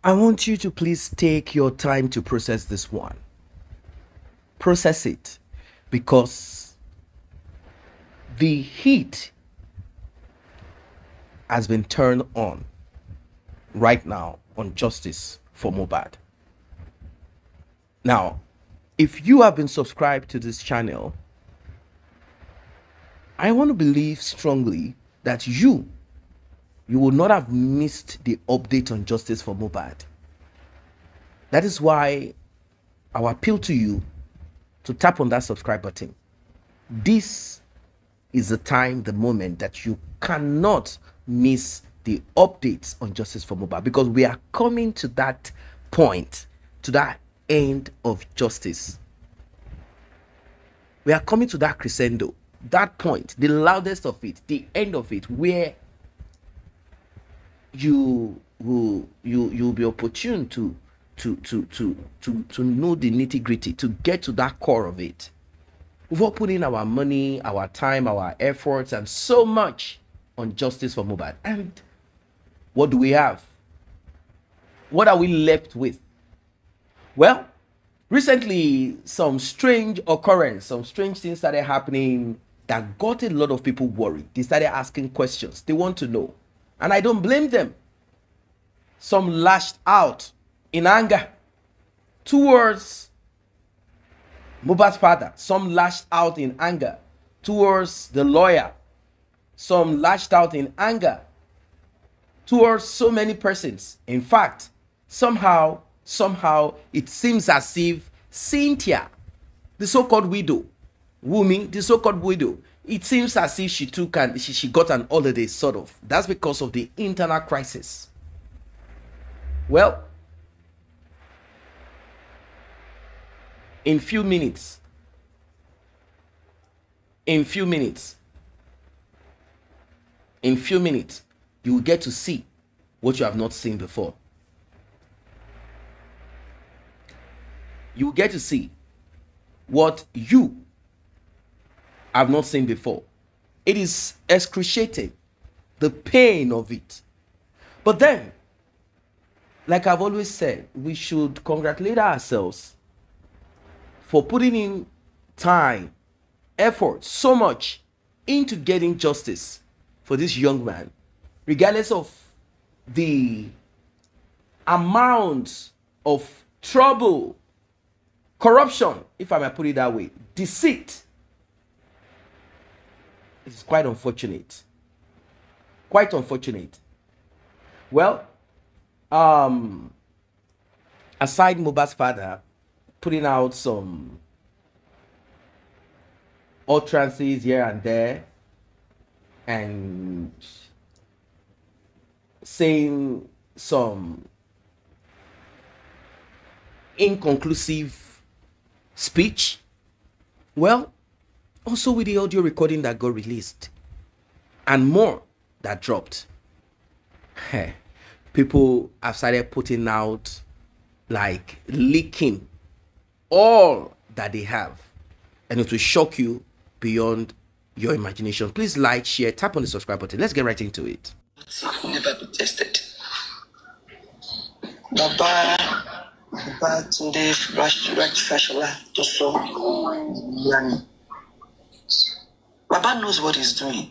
I want you to please take your time to process this one. Process it, because the heat has been turned on right now on justice for Mohbad. Now, if you have been subscribed to this channel, I want to believe strongly that you will not have missed the update on justice for Mohbad. That is why our appeal to you to tap on that subscribe button. This is the time, the moment that you cannot miss the updates on justice for Mohbad, because we are coming to that point, to that end of justice. We are coming to that crescendo, that point, the loudest of it, the end of it, where you'll be opportune to know the nitty-gritty, to get to that core of it. We've all put in our money, our time, our efforts, and so much on justice for Mohbad. And what do we have? What are we left with? Well, recently, some strange occurrence, some strange things started happening that got a lot of people worried. They started asking questions. They want to know. And I don't blame them. Some lashed out in anger towards Mohbad's father. Some lashed out in anger towards the lawyer. Some lashed out in anger towards so many persons. In fact, somehow it seems as if Cynthia, the so-called widow, Wunmi, the so-called widow, it seems as if she got an holiday, sort of. That's because of the internal crisis. Well, in few minutes, you will get to see what you have not seen before. You will get to see what you have not seen before. It is excruciating, the pain of it. But then, like I've always said, we should congratulate ourselves for putting in time, effort, so much into getting justice for this young man, regardless of the amount of trouble, corruption, if I may put it that way, deceit. It's quite unfortunate. Quite unfortunate. Well, aside Mohbad's father putting out some utterances here and there and saying some inconclusive speech, well, also with the audio recording that got released and more that dropped, people have started putting out, like, leaking all that they have, and it will shock you beyond your imagination. Please like, share, tap on the subscribe button. Let's get right into it. Never be tested. Baba Tunde Fashola Toso Yani. Baba knows what he's doing,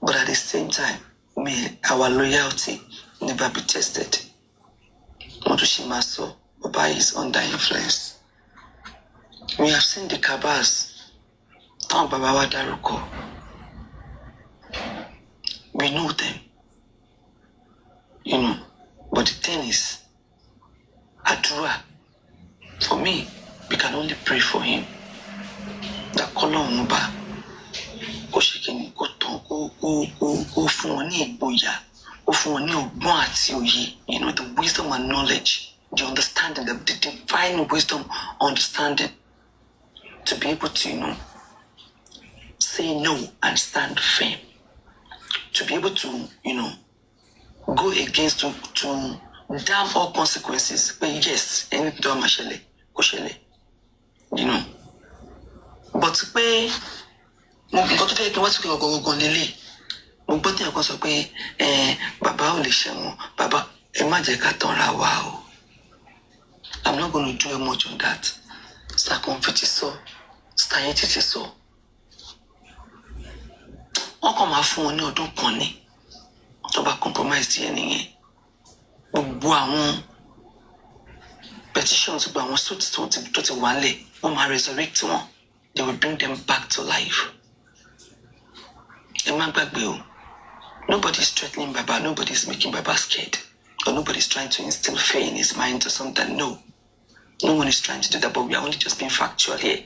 but at the same time, our loyalty never be tested. Motushimaso, Baba is under influence. We have seen the cabals. Baba Wadaruko. We know them. But the thing is, Adura, for me, we can only pray for him. That Kolon Muba, go shaking, go funny boya, go funny boy, the wisdom and knowledge, the understanding, the divine wisdom, understanding, to be able to, say no and stand firm. To be able to, go against, to damn all consequences. But yes, any do mashele, koshele, But pé mo nǹkan tó fẹ́ kí wọ́n sì kí ọgọ́gọ́ lélẹ̀. Mo gbọ́ tí ẹ̀kọ́ sọ pé bàbá ò lè ṣẹ̀wọ̀n, bàbá Imagine katonra wow. I'm not going to do much on that. Circumfiti so, stayetiti so. Wọ́n kàn máa fún wọn ní ọdún kan ni. Tó bá compromise díẹ̀ nìyẹn. Gbogbo àwọn petitions gba àwọn suits tó ti wà lẹ̀, wọ́n máa resurrect wọn. They will bring them back to life. Ẹ má gbàgbé o. Nobody is threatening Baba. Nobody is making Baba scared. Or nobody is trying to instill fear in his mind or something. No. No one is trying to do that, but we are only just being factual here.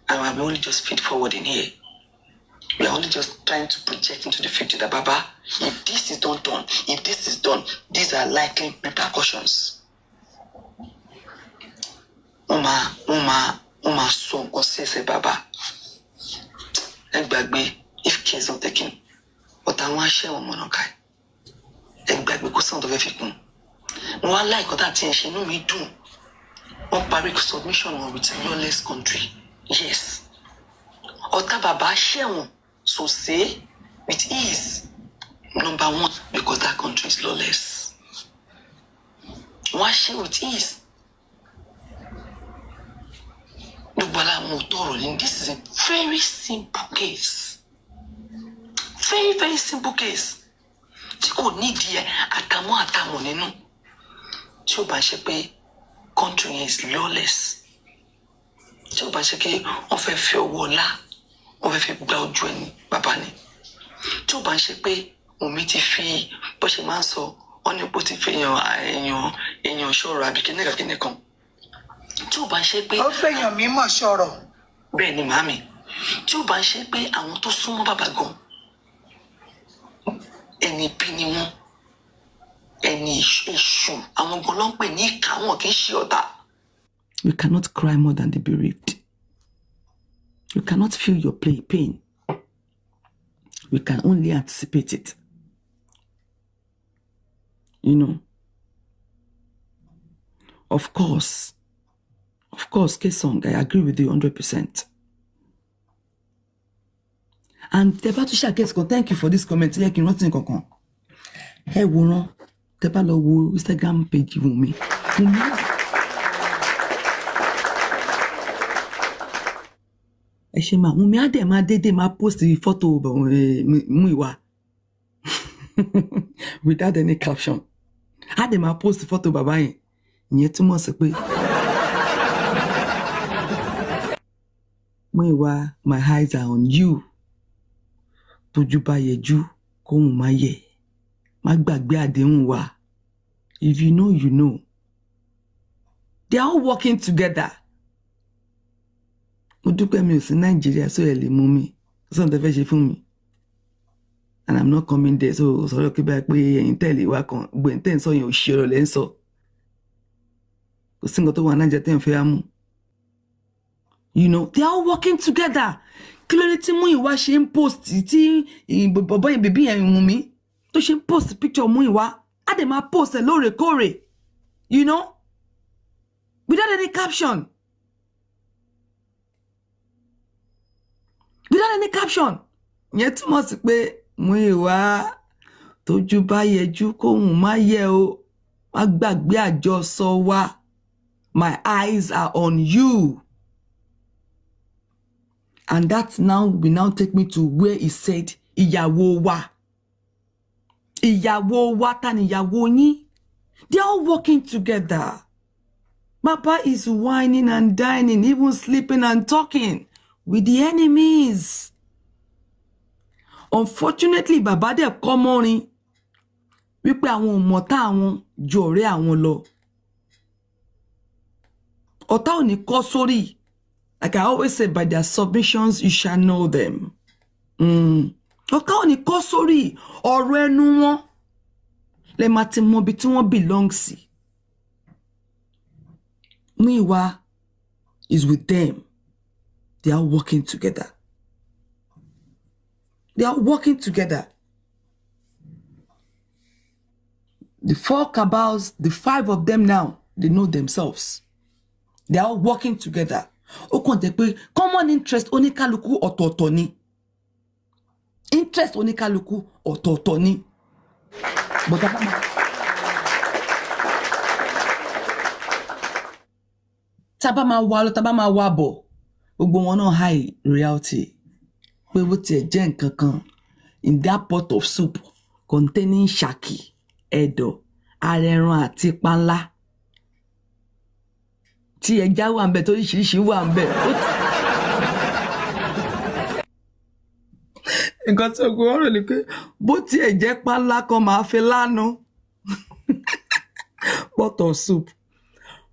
And we are only just feed forward in here. We are only just trying to project into the future that Baba, if this is not done, if this is done, these are likely repercussions. Uma so say Baba. If care is not taken, but I want to share one monokai. Because sound of everything. No one like that thing, no me do. On public submission with a lawless country. Yes. Ota Baba share one. So say with ease. Number one, because that country is lawless. One share with ease. This is a very simple case. Very, very simple case. Tí kò nídìí àtàwọn nínú. Tí ó bá ṣe pé country is lawless. Tí ó bá ṣe pé wọ́n fẹ́ fi owó ọlá, wọ́n fẹ́ fi gba ojú ẹni bàbá ni. Tí ó bá ṣe pé Wùmí ti fi bó ṣe máa ń sọ, wọ́n ní bó ti fi èèyàn ṣọ̀rọ̀ àbí kíní kan. Tí ó bá ṣe pé ó fẹ́yàn mímọ̀ ṣọ̀rọ̀. Bẹ́ẹ̀ ni màámi. Tí ó bá ṣe pé àwọn tó súnmọ́ bàbá gan ẹni bí ni wọ́n, ẹni èṣù, àwọn gan ló ń pè ní ìkà, wọn kì í ṣe ọ̀tá. You cannot cry more than the bereaved. You cannot feel your pain. We can only anticipate it. You know. Of course, Kesong, I agree with you 100%. And Tebatusha Kesong, thank you for this comment. Hey, Woron, Tebalo Instagram page Wumi. Eshema, Wumi ade ma dede ma post the photo Muiwa. Without any caption. Ade ma post the photo babayin. Nye túmọ̀ sí pé Muiwa, my eyes are on you. Tójú bá yẹjú, kóhun má yẹ̀. Má gbàgbé àdéhùn wa. If you know, you know. They are all working together. Mo dúpẹ́ mi ò sí Nigeria, so ẹ lè mú mi. So tẹ́ fẹ́ ṣe fún mi. And I'm not coming there, so sọ̀rọ̀ kí bá pé ẹ̀yin tẹ̀lé wa kan, gbé ǹtẹ́ ń sọ yẹn ò ṣe ọ̀rọ̀ lẹ́ ń sọ. Kò sí nǹkan tó wà Nigeria tẹ́ ń fẹ́ mú. You know, they are all working together. Kí ló dé tí Muiwa ṣe ń post tí bọ̀bọ̀ yẹn bèbí yẹn Wùmí tó ṣe ń post picture Muiwa, á dẹ̀ máa post ẹ̀ lóòrèkóòrè. You know? Without any caption. Without any caption. Yẹn túmọ̀ sí pé Muiwa tójú bá yẹjú kóhun má yẹ o. Má gbàgbé àjọsọ wa. My eyes are on you. And that now will now take me to where he said, Ìyàwó wa. Ìyàwó wa ta ni ìyàwó yín. They are all working together. Papa is whining and dining, even sleeping and talking with the enemies. Unfortunately, Baba de kọ́ mọ́rin wípé àwọn ọ̀mọ̀tá àwọn ju ọ̀rẹ́ àwọn lọ. Ọ̀tá ò ní kọ́ sórí. Like I always say, by their submissions, you shall know them. Ọ̀tá ò ní kọ́ sórí ọ̀rọ̀ ẹnu wọn. Lẹ máa ti mọ bí tí wọ́n belong sí. Muiwa is with them. They are working together. They are working together. The four cabals, the five of them now, they know themselves. They are all working together. Ó kàn jẹ́ pé common interest oníkálukú ọ̀tọ̀ọ̀tọ̀ ni. Interest oníkálukú ọ̀tọ̀ọ̀tọ̀ ni. But tá bá máa wá lọ tá bá máa wá bọ̀ gbogbo wọn náà high reality pé bó tiẹ̀ jẹ́ nǹkan kan in that pot of soup containing ṣàkì ẹ̀dọ̀ arẹran àti panla tí ẹja wà ń bẹ tó oríṣiríṣi wà ń bẹ nǹkan tí ogun ọ̀rọ̀ ni pé bó tiẹ̀ jẹ́ panla kan máa fi lánàá pot of soup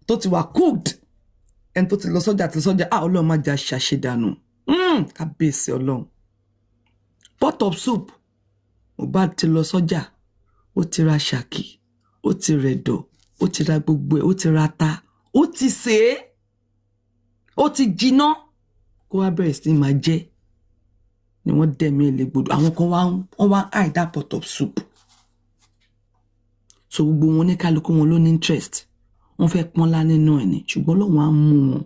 tó ti wà cooked ẹni tó ti lọ sọ́jà Ọlọ́run má jà ṣàṣedànù kábíyèsí Ọlọ́run pot of soup Mohbad ti lọ sọ́jà ó ti ra ṣàkì ó ti rẹ̀dọ̀ ó ti ra gbogbo ẹ̀ ó ti ra ata ó ti sè é ó ti jiná kó wá bẹ̀rẹ̀ sí máa jẹ ni wọ́n dẹ̀mí ẹlẹ́gbọ̀dọ̀ àwọn kan wọ́n wá hide that pot of soup so gbogbo wọn ní kálukú wọn ló ní interest wọ́n fẹ́ pọ́nlá nínú ẹ̀ ní ṣùgbọ́n Ọlọ́run á mú wọn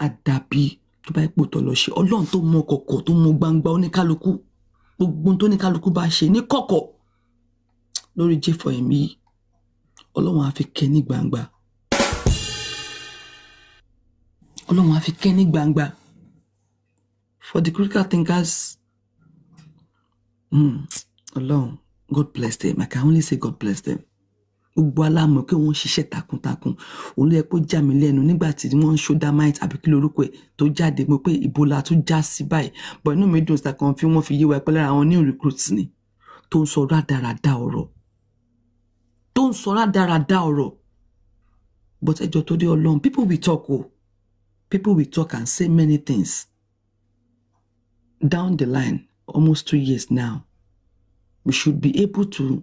àdàbí tó bá ipò tó lọ ṣe Ọlọ́run tó mọ kọ̀kọ̀ tó mọ gbangba oníkálukú gbogbo tó oníkálukú bá ṣe ní kọ̀kọ̀ lórí J4M yìí Ọlọ́run á fi kẹ́ ní gbangba Ọlọ́run á fi kẹ́ ní gbangba for the critical thinkers Ọlọ́run God bless them I can only say God bless them gbogbo alámọ̀ pé wọ́n ṣiṣẹ́ takuntakun òun ló yẹ kó já mi lẹ́nu nígbà tí wọ́n ń ṣó Dynamite àbí kí lorúkọ ẹ̀ tó jáde mo pé ìbò la tún já sí báyìí but inú mi dùn sí kan fi wọ́n fi yé wa pé lára àwọn new recruits ni tó ń sọ rádaràda ọ̀rọ̀ but ẹjọ́ tó dé Ọlọ́run people will talk and say many things down the line almost 2 years now we should be able to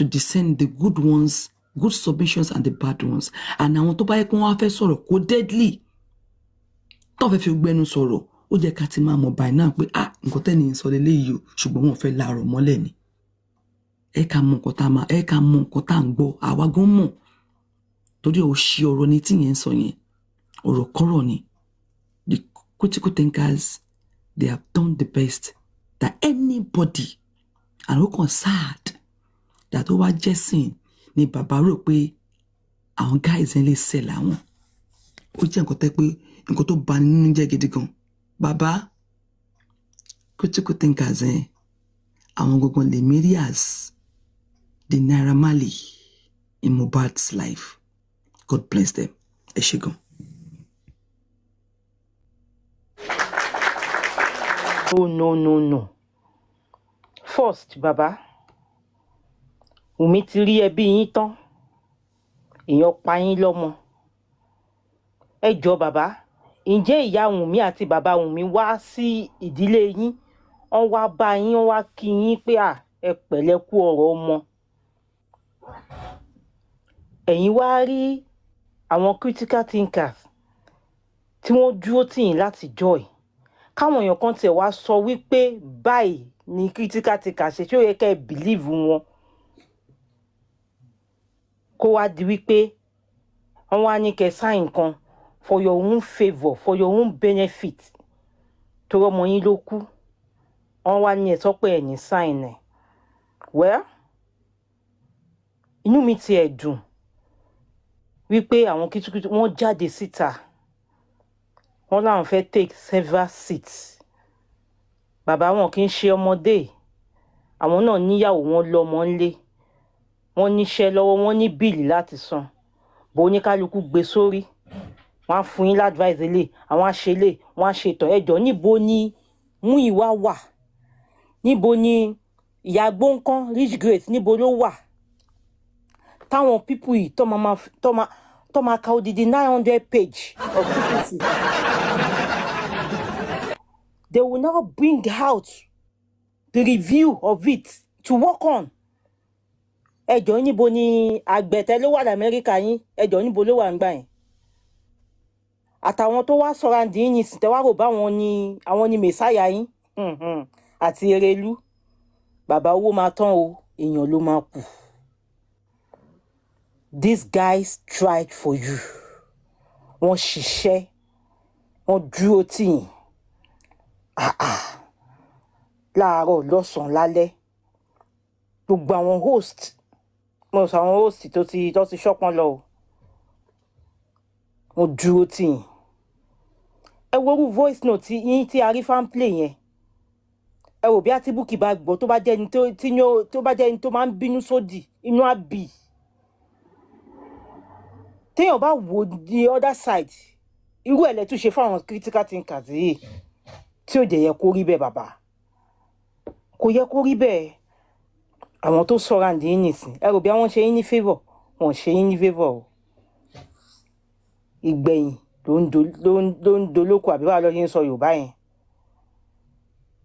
discern the good ones, good submissions and the bad ones. And àwọn tó bá yẹ kó wọ́n fẹ́ sọ̀rọ̀ kó deadly tó fẹ́ fi gbẹnu sọ̀rọ̀ ó jẹ́ ká ti máa mọ̀ by now pé nǹkan tẹ́ni ń sọ lélẹ́yìí o ṣùgbọ́n wọ́n fẹ́ láàrọ̀ mọ́lẹ̀ ni ẹ ká mọ̀ nǹkan tá ń gbọ́ àwa gan mọ̀ torí ò ṣe ọ̀rọ̀ ni tí yẹn ń sọ yẹn ọ̀rọ̀ kọ́rọ̀ ni the critical thinkers they have done the best that anybody and ó kàn sad that ó wá jẹ́sìn ni bàbá rò pé àwọn guys ń lè sell àwọn ó jẹ́ nǹkan tẹ́ pé nǹkan tó bà nínú jẹ́ gidi gan bàbá critical thinkers àwọn gangan lè mérí as the Naira Marley in Mohbad's life God bless them ẹ ṣé gan. Oh no first bàbá Wùmí ti rí ẹbí yín tán èèyàn pa yín lọ́mọ ẹ jọ̀ọ́ bàbá ǹjẹ́ ìyá Wùmí àti bàbá Wùmí wá sí ìdílé yín wọ́n wá bá yín wọ́n wá kí yín pé ẹ pẹ̀lẹ́ kú ọ̀rọ̀ ọmọ ẹ̀yin wá rí àwọn critical thinkers tí wọ́n dúró tì yín láti joy káwọn èèyàn kan tiẹ̀ wá sọ wípé báyìí ni critical thinkers ṣe ó yẹ kẹ́ ẹ believe wọn kó wá di wípé wọ́n wá ní kẹ́ sign kan for your own favour for your own benefit torí ọmọ yín ló kú wọ́n wá ní ẹ sọ pé ẹ ní sign ẹ̀ well inú mi ti ẹ̀ dùn wípé àwọn kìtìkìtì wọ́n jáde síta wọ́n láwọn fẹ́ take several seats bàbá wọn kì í ṣe ọmọdé àwọn náà níyàwó wọn lọ́mọ ńlé wọ́n níṣẹ́ lọ́wọ́ wọ́n ní bíìlì láti san bó oníkálukú gbé sórí wọ́n á fún yín ládvice lé àwọn àṣelé wọ́n á ṣètò ẹjọ́ níbo ni Múyìwá wà níbo ni ìyá Gbóǹkan Rich Grace níbo ló wà táwọn pípù yìí tó máa ka odidi 900 page of PPC they will now bring out the review of it to work on. Ẹjọ́ níbo ni àgbẹ̀tẹ̀ ló wà l'Amẹ́ríkà yín ẹjọ́ níbo ló wà ń gbà yẹn àtàwọn tó wá sọ̀rọ̀ àǹdí yín sì tẹ́wá rò bá àwọn ni mẹ̀sáyà yín àti Erelú bàbá owó máa tán o èèyàn ló máa kù. These guys tried for you wọ́n ṣiṣẹ́ wọ́n dúró tì yín láàárọ̀ lọ́sàn-án lálẹ́ gbogbo àwọn host mo sọ àwọn host tó ti ṣọ́pọ́n lọ o wọ́n dúró tì yín. Ẹ worú voice note yín tí Arifan play yẹn. Ẹ wò bí àti Bukky bá gbọ́ tó bá jẹ́ ẹni tó máa ń bínú sódì inú á bì. Téèyàn bá wo the other side irú ẹ̀ lẹ tún ṣe fáwọn critical thinkers yìí tí ò dẹ̀ yẹ kó rí bẹ́ẹ̀ bàbá. Kò yẹ kó rí bẹ́ẹ̀. Àwọn tó sọ̀rọ̀ àǹdí yín nìsín ẹ rò bí àwọn ṣe yín ní favour wọn ṣe yín ní favour o. Ìgbẹ̀yìn ló ń dolóko àbí wàá lọ ṣe ń sọ Yorùbá yẹn.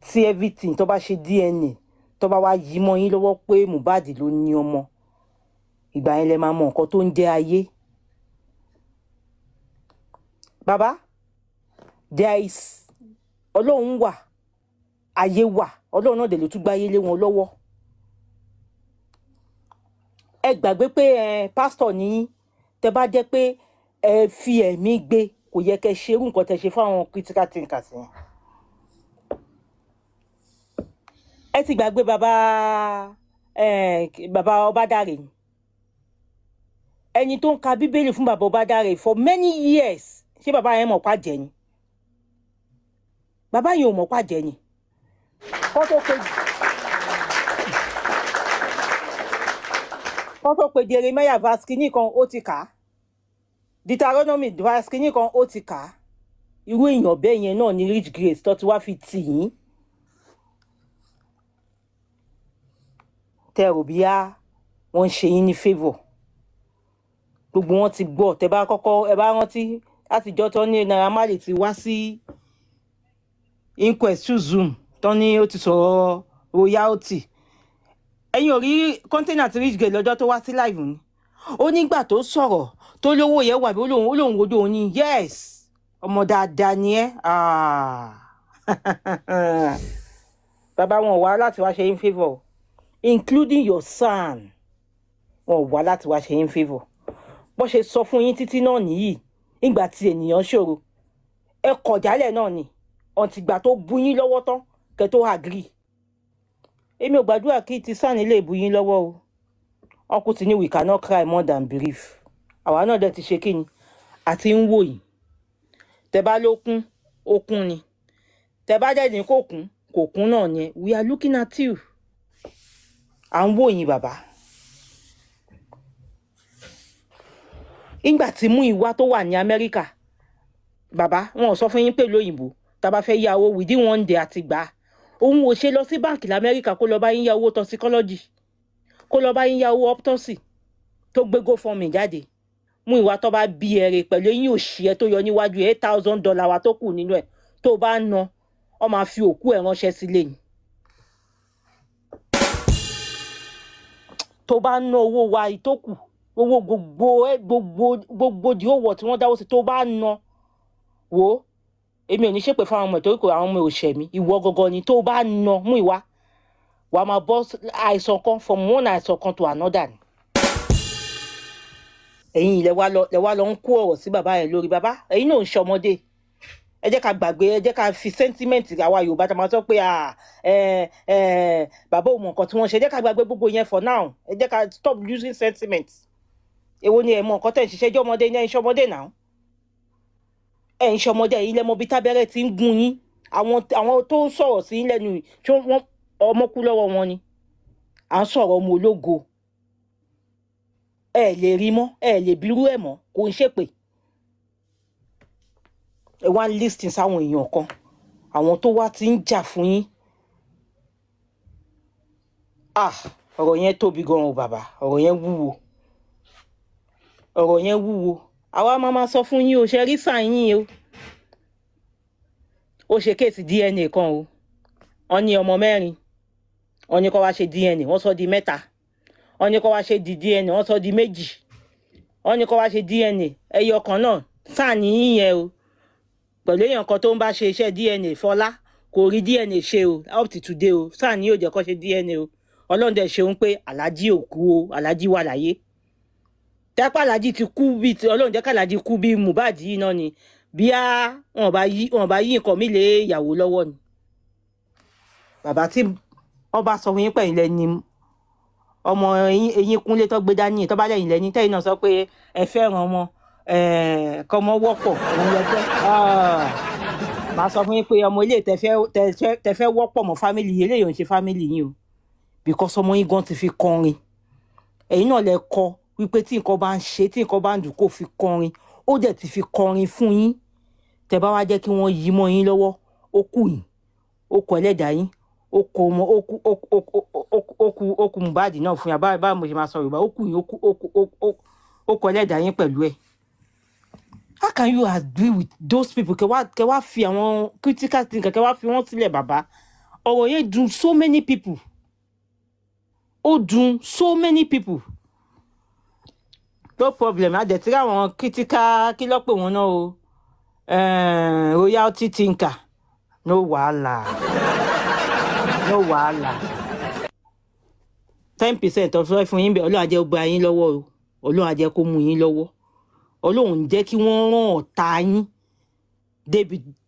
Tí everything tó bá ṣe DNA tó bá wá yí mọ́ yín lọ́wọ́ pé Mohbad ló ní ọmọ ìgbà yẹn lẹ máa mọ nǹkan tó ń jẹ́ ayé. Bàbá there is Ọlọ́run wà ayé wà Ọlọ́run náà dẹ̀ ló tún gbáyé lé wọn lọ́wọ́. Ẹ gbàgbé pé pásítọ̀ ní tẹ bá jẹ́ pé ẹ fi ẹ̀mí gbé kò yẹ kẹ́ ṣerú nǹkan tẹ ṣe fáwọn critical thinkers yẹn. Ẹ ti gbàgbé bàbá Ọbádáre ẹni tó ń ka Bíbélì fún bàbá Ọbádáre for many years ṣé bàbá yẹn mọ̀ pàjẹ́ ni? Bàbá yẹn ò mọ̀ pàjẹ́ ni. Kọ́tọ́ pé Jeremiah verse kìíní kan ó ti kà á. Deuteronomy verse kìíní kan ó ti kà á. Irú èèyàn bẹ́ẹ̀ yẹn náà ni Rich Grace tó ti wá fi tì yín. Tẹ́ rò bíyá wọ́n ń ṣe yín ní favour. Gbogbo wọn ti gbọ́ tẹ́ bá kọ́kọ́ ẹ bá rántí látijọ́ tó ní Naira Marley ti wá sí inquest through Zoom tó ní ó ti sọ̀rọ̀ royalty. Ẹ̀yin ò rí container tí Rich Grace lọ́jọ́ tó wá sí live ni. Ó nígbà tó sọ̀rọ̀ tó lówó yẹn wà bí ó lóun wojú òun ní yes ọmọ dáadáa ni ẹ́. Bàbá wọn wá láti wá ṣe yín favour including your son wọn wá láti wá ṣe yín favour. Bó ṣe sọ fún yín títí náà nìyí nígbà tí ènìyàn ṣòro ẹ kọjálẹ̀ náà ni ọ̀ǹtìgbà tó bú yín lọ́wọ́ tán kẹ́ tó agree. Èmi ò gbàdúrà kí ti sáà nílé ìbú yín lọ́wọ́ o. Uncle ti ní we cannot cry more than believe. Àwa náà dẹ̀ ti ṣe kí ni àti ń wò yìí. Tẹ́ bá ló kún ó kún ni. Tẹ́ bá dẹ̀ ní kò kún náà ni. We are looking at you. À ń wò yín bàbá. Ìgbà tí Múyìwá tó wà ní Amẹ́ríkà bàbá wọn ò sọ fún yín pé lóyìnbó tá bá fẹ́ yá owó within one day àti gbà. Òun ò ṣe lọ sí báǹkì l'Amẹ́ríkà kó lọ bá yín yá owó toxicology kó lọ bá yín yá owó autopsy tó gbé GoFundMe jáde. Múyìwá tó bá bí ẹrẹ pẹ̀lú eyín òṣì ẹ tó yọ níwájú $8,000 wa tó kù nínú ẹ̀ tó bá ná ọ máa fi òkú ẹ̀ ránṣẹ́ sílé ni. Tó bá ná owó wa ìtókù owó gbogbo di owó tí wọ́n dáwó sí tó bá ná wò èmi ò ní ṣépè fún àwọn ọmọ ìtorí kò àwọn ọmọ òṣèmí ìwọ gọgọ ni tó bá ná Múyìwá wàá máa bọ́ àìsàn kan from one àìsàn kan to another ni. Ẹ̀yin lẹ wá lọ ń kó ọ̀rọ̀ sí bàbá yẹn lórí bàbá ẹ̀yin náà ń ṣọmọdé. Ẹ jẹ́ ká gbàgbé ẹ jẹ́ ká fi sentiment àwa Yorùbá tá máa sọ pé bàbá ò mọ nǹkan tí wọ́n ṣe ẹ jẹ́ ká gbàgbé gbogbo yẹn for now. Ẹ jẹ́ ká stop using sentiment. Èwo ni ẹ mọ nǹkan tẹ́ ń ṣiṣẹ́ jẹ́ ọmọdé ní ẹ̀ ń ṣọmọdé náà. Ẹ̀ ń ṣọmọdé ẹ̀yin lẹ́mọ bí tábẹ́rẹ́ ti ń gún yín. Àwọn tó ń sọ̀rọ̀ sí lẹ́nu tí wọ́n ọmọ kú lọ́wọ́ wọn ni. À ń sọ̀rọ̀ ọmọ ológo. Ẹ lè rí mọ́ ẹ lè bírú ẹ̀ mọ́ kò ń ṣépè. Ẹ wá ń listing sáwọn èèyàn kan àwọn tó wá ti ń jà fún yín. Ọ̀rọ̀ yẹn tóbi gan o bàbá ọ̀rọ̀ yẹn wúwo. Ọ̀rọ̀ yẹn wúwo. Àwa máa sọ fún yín o ṣe rí sàn yín o. Ó ṣe kéèsì DNA kan o. Wọ́n ní ọmọ 4. Wọ́n ní kó wá ṣe DNA wọ́n sọ di 3. Wọ́n ní kó wá ṣe DNA wọ́n sọ di 2. Wọ́n ní kó wá ṣe DNA ẹyọ kan náà sàn yín yẹn o. Pẹ̀lú èèyàn kan tó ń bá ṣe iṣẹ́ DNA Fọlá kò rí DNA ṣe o up to today o sàn yín ò jẹ́ kó ṣe DNA o. Ọlọ́run dẹ̀ ṣeun pé Àlájì ò kú o Àlájì wà láyé. Tẹ́pá Àlájì ti kú bí Ọlọ́run jẹ́ ká Àlájì kú bí Mohbad yìí náà ni bí wọn bá yí nǹkan mi lé ìyàwó lọ́wọ́ ni. Bàbá tí wọ́n bá sọ fún yín pẹ̀yìn lẹ́ni ọmọ eyín kúnlé tó gbé dání tó bá lẹ́yìn lẹ́ni tẹ́yìn náà sọ pé ẹ fẹ́ràn ọmọ kọ́mọ wọ́pọ̀ òun lọ fẹ́ màá sọ fún yín pé ọmọ ilé tẹ fẹ́ wọ́pọ̀ mọ́ fámìlì yìí eléyìí ò ń ṣe fámìlì yín o because ọmọ yín gan ti fi kọrin ẹ̀yin náà lẹ kọ wípé tí nǹkan bá ń ṣe tí nǹkan bá ń dùn kó fi kọrin ó dẹ̀ ti fi kọrin fún yín tẹ bá wá jẹ́ kí wọ́n yí mọ́ yín lọ́wọ́ ó kù yín ó kọ ẹlẹ́dàá yín ó kọ ọmọ ó kù Mohbad náà fún yà báyìí mo ṣe máa sọ Yorùbá ó kù yín ó kọ ẹlẹ́dàá yín pẹ̀lú ẹ̀. How can you agree with those people kẹ wá fi àwọn critical thinker kẹ wá fi wọ́n sílẹ̀ bàbá ọ̀rọ̀ yẹn dùn so many people ó dùn so many people. No problem àdẹ̀tí àwọn critical kí ló pè wọ́n náà o royalty thinker no wàhálà 10% ọ̀fẹ́ fún yín bẹ́ẹ̀ Ọlọ́run á jẹ́ ó bá yín lọ́wọ́ o Ọlọ́run á jẹ́ kó mú yín lọ́wọ́ Ọlọ́run jẹ́ kí wọ́n rán ọ̀tá yín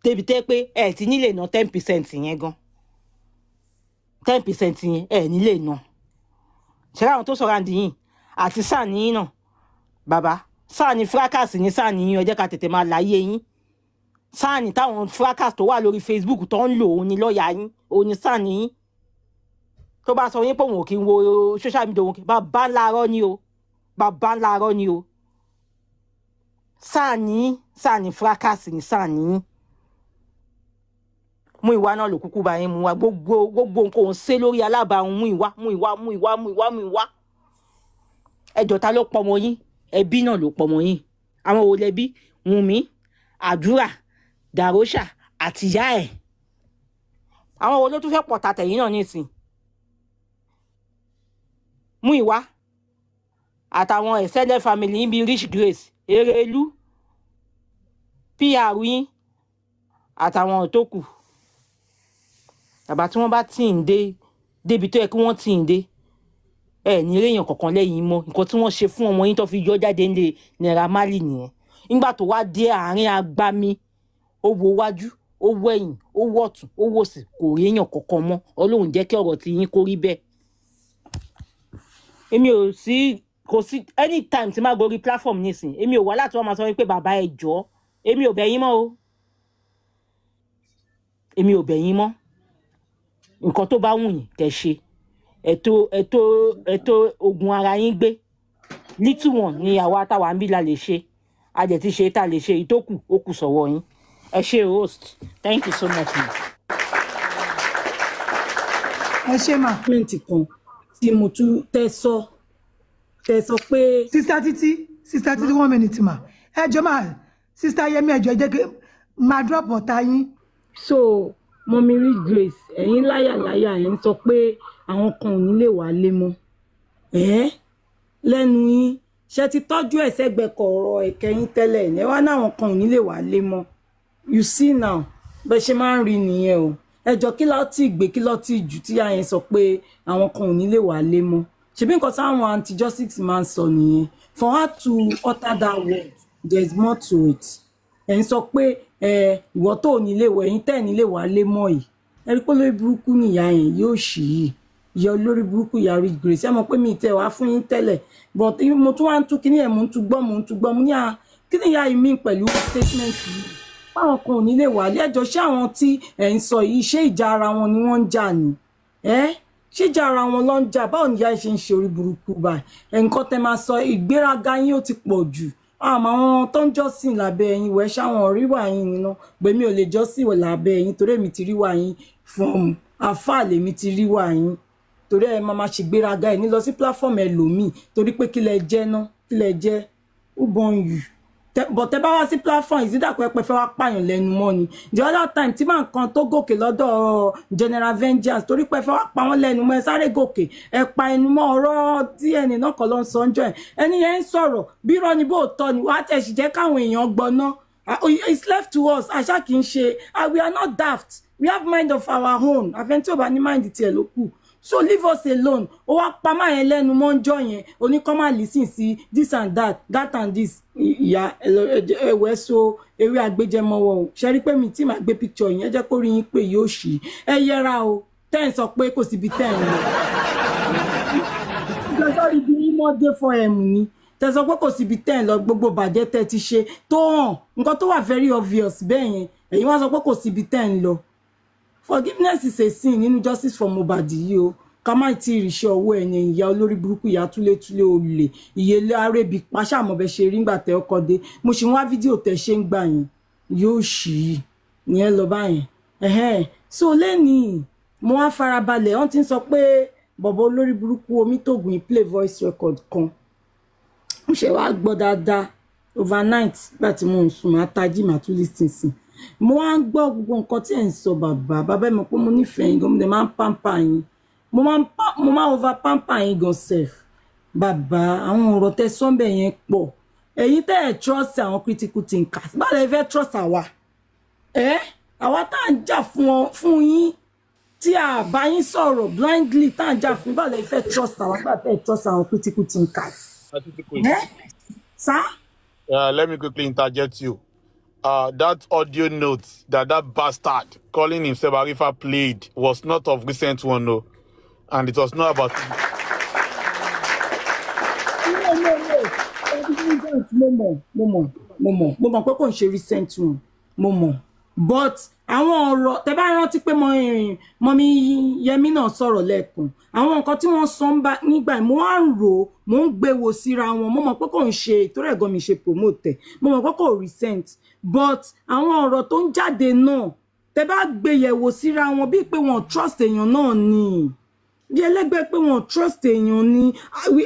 débi tẹ́ pé ẹ̀ ti nílé ná 10% yẹn gan 10% yẹn ẹ̀ nílé ná ṣẹ́ra àwọn tó sọ̀rọ̀ àǹdí yìí àti sáà níyìn náà bàbá sáà ní fracas ní sáà níyìn ẹ jẹ́ ká tètè máa láyé yín sáà ní táwọn fracas tó wà lórí Facebook tó ń lò ó ní lọ́ọ̀yà yín ó ní sáà níyìn tó bá sọ yín pé òun ò kí ń wo social media òun kì bàbá ńláàárọ̀ ni o sáà ní fracas ní sáà níyìn mú ìwà náà ló kúkú bá yín mú wa gbogbo nǹkan òun ṣe lórí alábàáhùn mú ìwà ẹjọ́ ta ló pọmọ yín ẹbí náà ló pọmọ yín àwọn wo lẹbí Wùnmí Àdúrà Dàróṣà àtìyá ẹ̀ àwọn wo ló tún fẹ́ pọ̀ tàtẹ̀yìn náà nísìn mú ìwà àtàwọn extended family yín bíi Rich Grace Erelu PR yín àtàwọn tó kù bàbá tí wọ́n bá tì ń dé débi tó yẹ kí wọ́n tì ń dé ẹ ní réèyàn kankan lẹ́yìn mọ́ nǹkan tí wọ́n ṣe fún ọmọ yín tó fi yọ jáde ńlẹ̀ Naira Marley nìyẹn nígbà tó wá dé àárín agbami ó wo wájú ó wo ẹ̀yìn ó wo ọ̀tún ó wo òsì kò réèyàn kankan mọ́ Ọlọ́run jẹ́ kí ọ̀rọ̀ tí yín kó rí bẹ́ẹ̀. èmi ò sí kò sí anytime tí má gorí platform nísìn èmi ò wá láti wọ́n máa sọ wípé bàbá ẹ jọ̀ọ́ èmi ò bẹ̀ yín mọ́ o èmi ò bẹ̀ yín mọ́ nǹkan tó bá wù yín kẹ́ ṣe ètò ogun ara yín gbé little one ni àwa táwa ń bí la lè ṣe a dẹ̀ ti ṣe tá lè ṣe ìtókù ó kù sọ́wọ́ yín ẹ ṣé host thank you so much. ẹ ṣé mà. comment kan tí mo tún tẹ sọ pé. sista títí 1 minute mà ẹ jọ mà sista Yẹmí ẹ jọ̀ọ́ jẹ́ kí máa drop ọ̀tá yín. so Mommy Rich Grace ẹ̀yin láyàláyà ẹ̀ ń sọ pé àwọn kan ò ní lè wá lé mọ́ lẹ́nu yín ṣe ti tọ́jú ẹ̀ sẹ́gbẹ̀ẹ́ kọ̀ọ̀rọ̀ ẹ̀kẹ́yìn tẹ́lẹ̀ ẹ̀ wá náwọn kan ò ní lè wá lé mọ́ you see now bẹ́ẹ̀ ṣe máa ń rí nìyẹn o ẹjọ́ kí ló ti gbé kí ló ti jù tí àyẹn sọ pé àwọn kan ò ní lè wá lé mọ́ ṣebí nǹkan táwọn anti-justice máa ń sọ nìyẹn for her to utter that word there is more to it ẹ̀ ń sọ pé ìwọ tó nílé wọ ẹ̀yin tẹ́ nílé wà lé mọ́ yìí ẹ rí pé lórí burúkú nìyá yẹn yóò ṣì yìí ìyá olórí burúkú ìyá Rich Grace ẹ mọ̀ pé mi tẹ́ wá fún yín tẹ́lẹ̀ but mo tún wá ń tún kíní ẹ̀ mo ń tún gbọ́ mo ní kíní ìyá yìí mí pẹ̀lú statement yìí báwọn kan ò nílé wà lé ẹjọ́ ṣé àwọn tí ẹ̀ ń sọ yìí ṣé ìjà ara wọn ni wọ́n ń jà ni ṣé ìjà ara wọn ló ń jà báwo ni ìyá yìí ṣe ń ṣe orí burúkú báyìí nǹkan tẹ́ máa sọ ìgbéraga yín ó ti pọ̀ jù àmọ́ àwọn tó ń jọ́sìn lábẹ́ ẹ̀yin wẹ̀ ṣáwọn ríwà yín nínú gbèmí ò lè jọ́sìn lábẹ́ ẹ̀yin torí èmi ti ríwà yín fún àfáà lèmi ti ríwà yín torí ẹ máa ṣe gbéraga ẹ̀ ní lọ sí platform ẹlòmíì torí pé kí lẹ jẹ́ ná kí lẹ jẹ́ who born you but tẹ́ bá wá sí platform ìsídàpọ̀ ẹpẹ fẹ́ wá pààyàn lẹ́nu mọ́ ni the other time tí máa nǹkan tó gòkè lọ́dọ̀ General Vengeance torí pé fẹ́ wá pa wọ́n lẹ́nu mọ́ ẹ sáré gòkè ẹ pa ẹnu mọ́ ọ̀rọ̀ tí ẹni náà kọ́ ló ń sọ ọjọ́ ẹ̀ ẹni yẹn ń sọ̀rọ̀ bí irọ́ ni bó tọ́ ni wàá tẹ̀ sì jẹ́ káwọn èèyàn gbọ́ ná it's left to us àṣà kì í ṣe we are not daft we have mind of our own àfẹ́ntí ò bá ní mind tiẹ̀ ló kù so leave us alone ó wá pa máa yẹn lẹ́nu mọ́ ń jọ yẹn oníkọ́ máa listen sí this and that and this ìyá ẹwẹ́ so eré agbéjẹmọ́wọ́ o ṣe rí pé mi tí màá gbé picture yẹn jẹ́ kó rí yín pé yóò ṣí ẹ yẹra o tẹ́ ń sọ pé kò síbi tẹ́ ń lọ ìjọba rí bí mọ́ dé fún ẹ̀mù ni tẹ́ sọ pé kò síbi tẹ́ ń lọ gbogbo bàjẹ́ tẹ́ ti ṣe tó hàn nǹkan tó wà very obvious bẹ́ẹ̀ yẹn ẹ̀yin wá sọ pé kò síbi tẹ́ ń lọ forgiveness is a sin nínú justice for Mohbad yìí o ká má tí ì ríṣẹ́ ọwọ́ ẹ̀yìn ìyá olórí burúkú ìyá túlétúlé olè ìyẹlé arébi pàṣẹ àmọ́bẹ ṣe rí ńgbà tẹ́ ọkọ dé mo ṣì ń wá fídíò tẹ́ ṣe ń gbà yẹn yóò ṣì í ìyẹn lọ báyẹn so lẹ́nìí mo wá farabalẹ̀ wọ́n ti ń sọ pé bọ̀bọ̀ olórí burúkú Omítògùn play voice record kan mo ṣe wá gbọ́ dáadáa overnight nígbà tí mo ń sùn máa tají máa tún listen sí mo wá ń gbọ́ gbogbo nǹkan tí ẹ̀ ń sọ bàbá ẹ̀ mọ̀ pé mo nífẹ̀ẹ́ yín gan mo dẹ̀ máa ń pamper yín mo máa over pamper yín gan sef bàbá àwọn ọ̀rọ̀ tẹ́ sọ́ńbẹ̀ yẹn pọ̀ ẹ̀yin tẹ́ ẹ̀ trust àwọn critical thinkers báwo lẹ fẹ́ trust àwa àwa tá à ń jà fún yín tí a bá yín sọ̀rọ̀ blindly tá à ń jà fún báwo lẹ fẹ́ trust àwa tá ẹ̀ trust àwọn critical thinkers. Sir? Let me quickly interject you. That audio note that bastard calling himself Arifa played was not of recent one, no. And it was not about... No. Mo mọ̀ pé kò ń ṣe recent one. Mo mọ̀. But àwọn ọ̀rọ̀ tẹ́ bá rántí pé mọ́mí Yẹmí náà sọ̀rọ̀ lẹ́ẹ̀kan. Àwọn nǹkan tí wọ́n sọ nígbà mo wá ń rò mo ń gbé wo síra wọn mo mọ̀ pé kò ń ṣe torí ẹ̀gbọ́n mi ṣe promote mo mọ̀ pé kò recent but àwọn ọ̀rọ̀ tó ń jáde náà tẹ́ bá gbé yẹ̀wò síra wọn bíi pé wọ́n trust èèyàn náà ni bí ẹlẹ́gbẹ́ pé wọ́n trust èèyàn ni